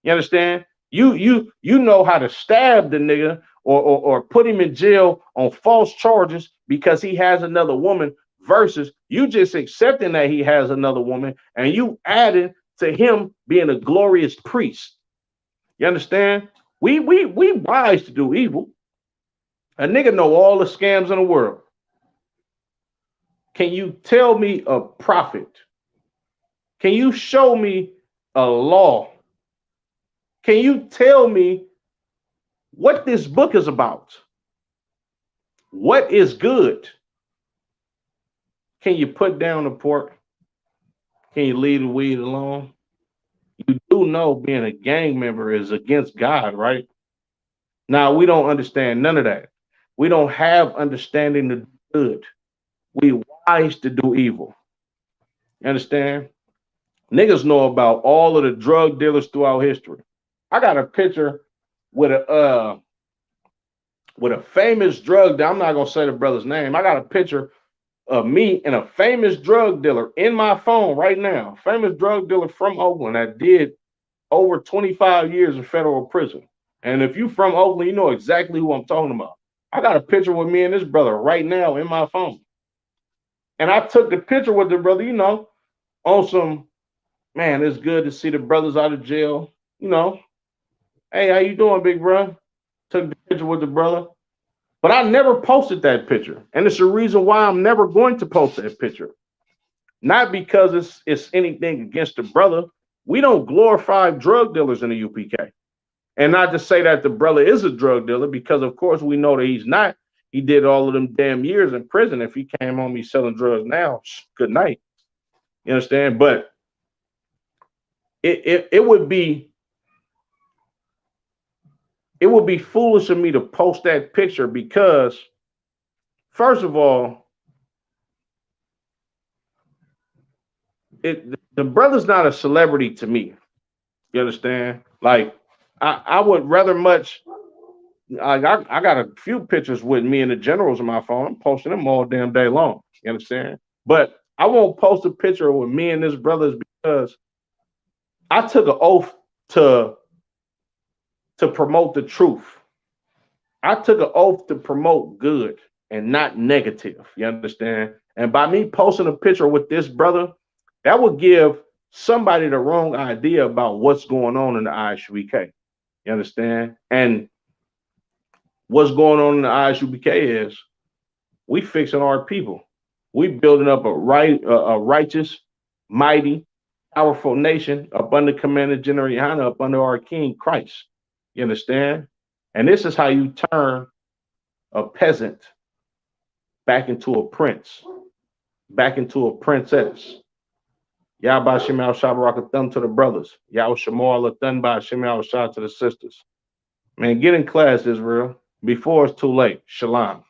You understand? You know how to stab the nigga or put him in jail on false charges because he has another woman versus you just accepting that he has another woman and you adding to him being a glorious priest. You understand? We wise to do evil. A nigga know all the scams in the world. Can you tell me a prophet? Can you show me a law? Can you tell me what this book is about? What is good? Can you put down the pork? Can you leave the weed alone? You do know being a gang member is against God, right? Now, we don't understand none of that. We don't have understanding to do good. We wise to do evil. You understand? Niggas know about all of the drug dealers throughout history. I got a picture with a famous drug dealer. I'm not gonna say the brother's name. I got a picture of me and a famous drug dealer in my phone right now. Famous drug dealer from Oakland that did over 25 years in federal prison. And if you from Oakland, you know exactly who I'm talking about. I got a picture with me and this brother right now in my phone. And I took the picture with the brother, you know, on some, man, it's good to see the brothers out of jail. You know, hey, how you doing, big bro? Took the picture with the brother. But I never posted that picture. And it's the reason why I'm never going to post that picture. Not because it's anything against the brother. We don't glorify drug dealers in the UPK. And not to say that the brother is a drug dealer, because of course we know that he's not. He did all of them damn years in prison. If he came home, he's selling drugs now, good night. You understand? But it would be foolish of me to post that picture because first of all, the brother's not a celebrity to me. You understand? Like, I would rather much. I got a few pictures with me and the generals on my phone. I'm posting them all damn day long. You understand? But I won't post a picture with me and this brothers because I took an oath to promote the truth. I took an oath to promote good and not negative. You understand? And by me posting a picture with this brother, that would give somebody the wrong idea about what's going on in the ISUBK. You understand? And what's going on in the ISUBK is we fixing our people. We building up a righteous, mighty, powerful nation up under Commander General Yana, up under our King Christ. You understand? And this is how you turn a peasant back into a prince, back into a princess. Yahba Shemal Shabarakathum to the brothers. Yahweh Shemal Lathunba Shemal Shah to the sisters. Man, get in class, Israel, before it's too late. Shalom.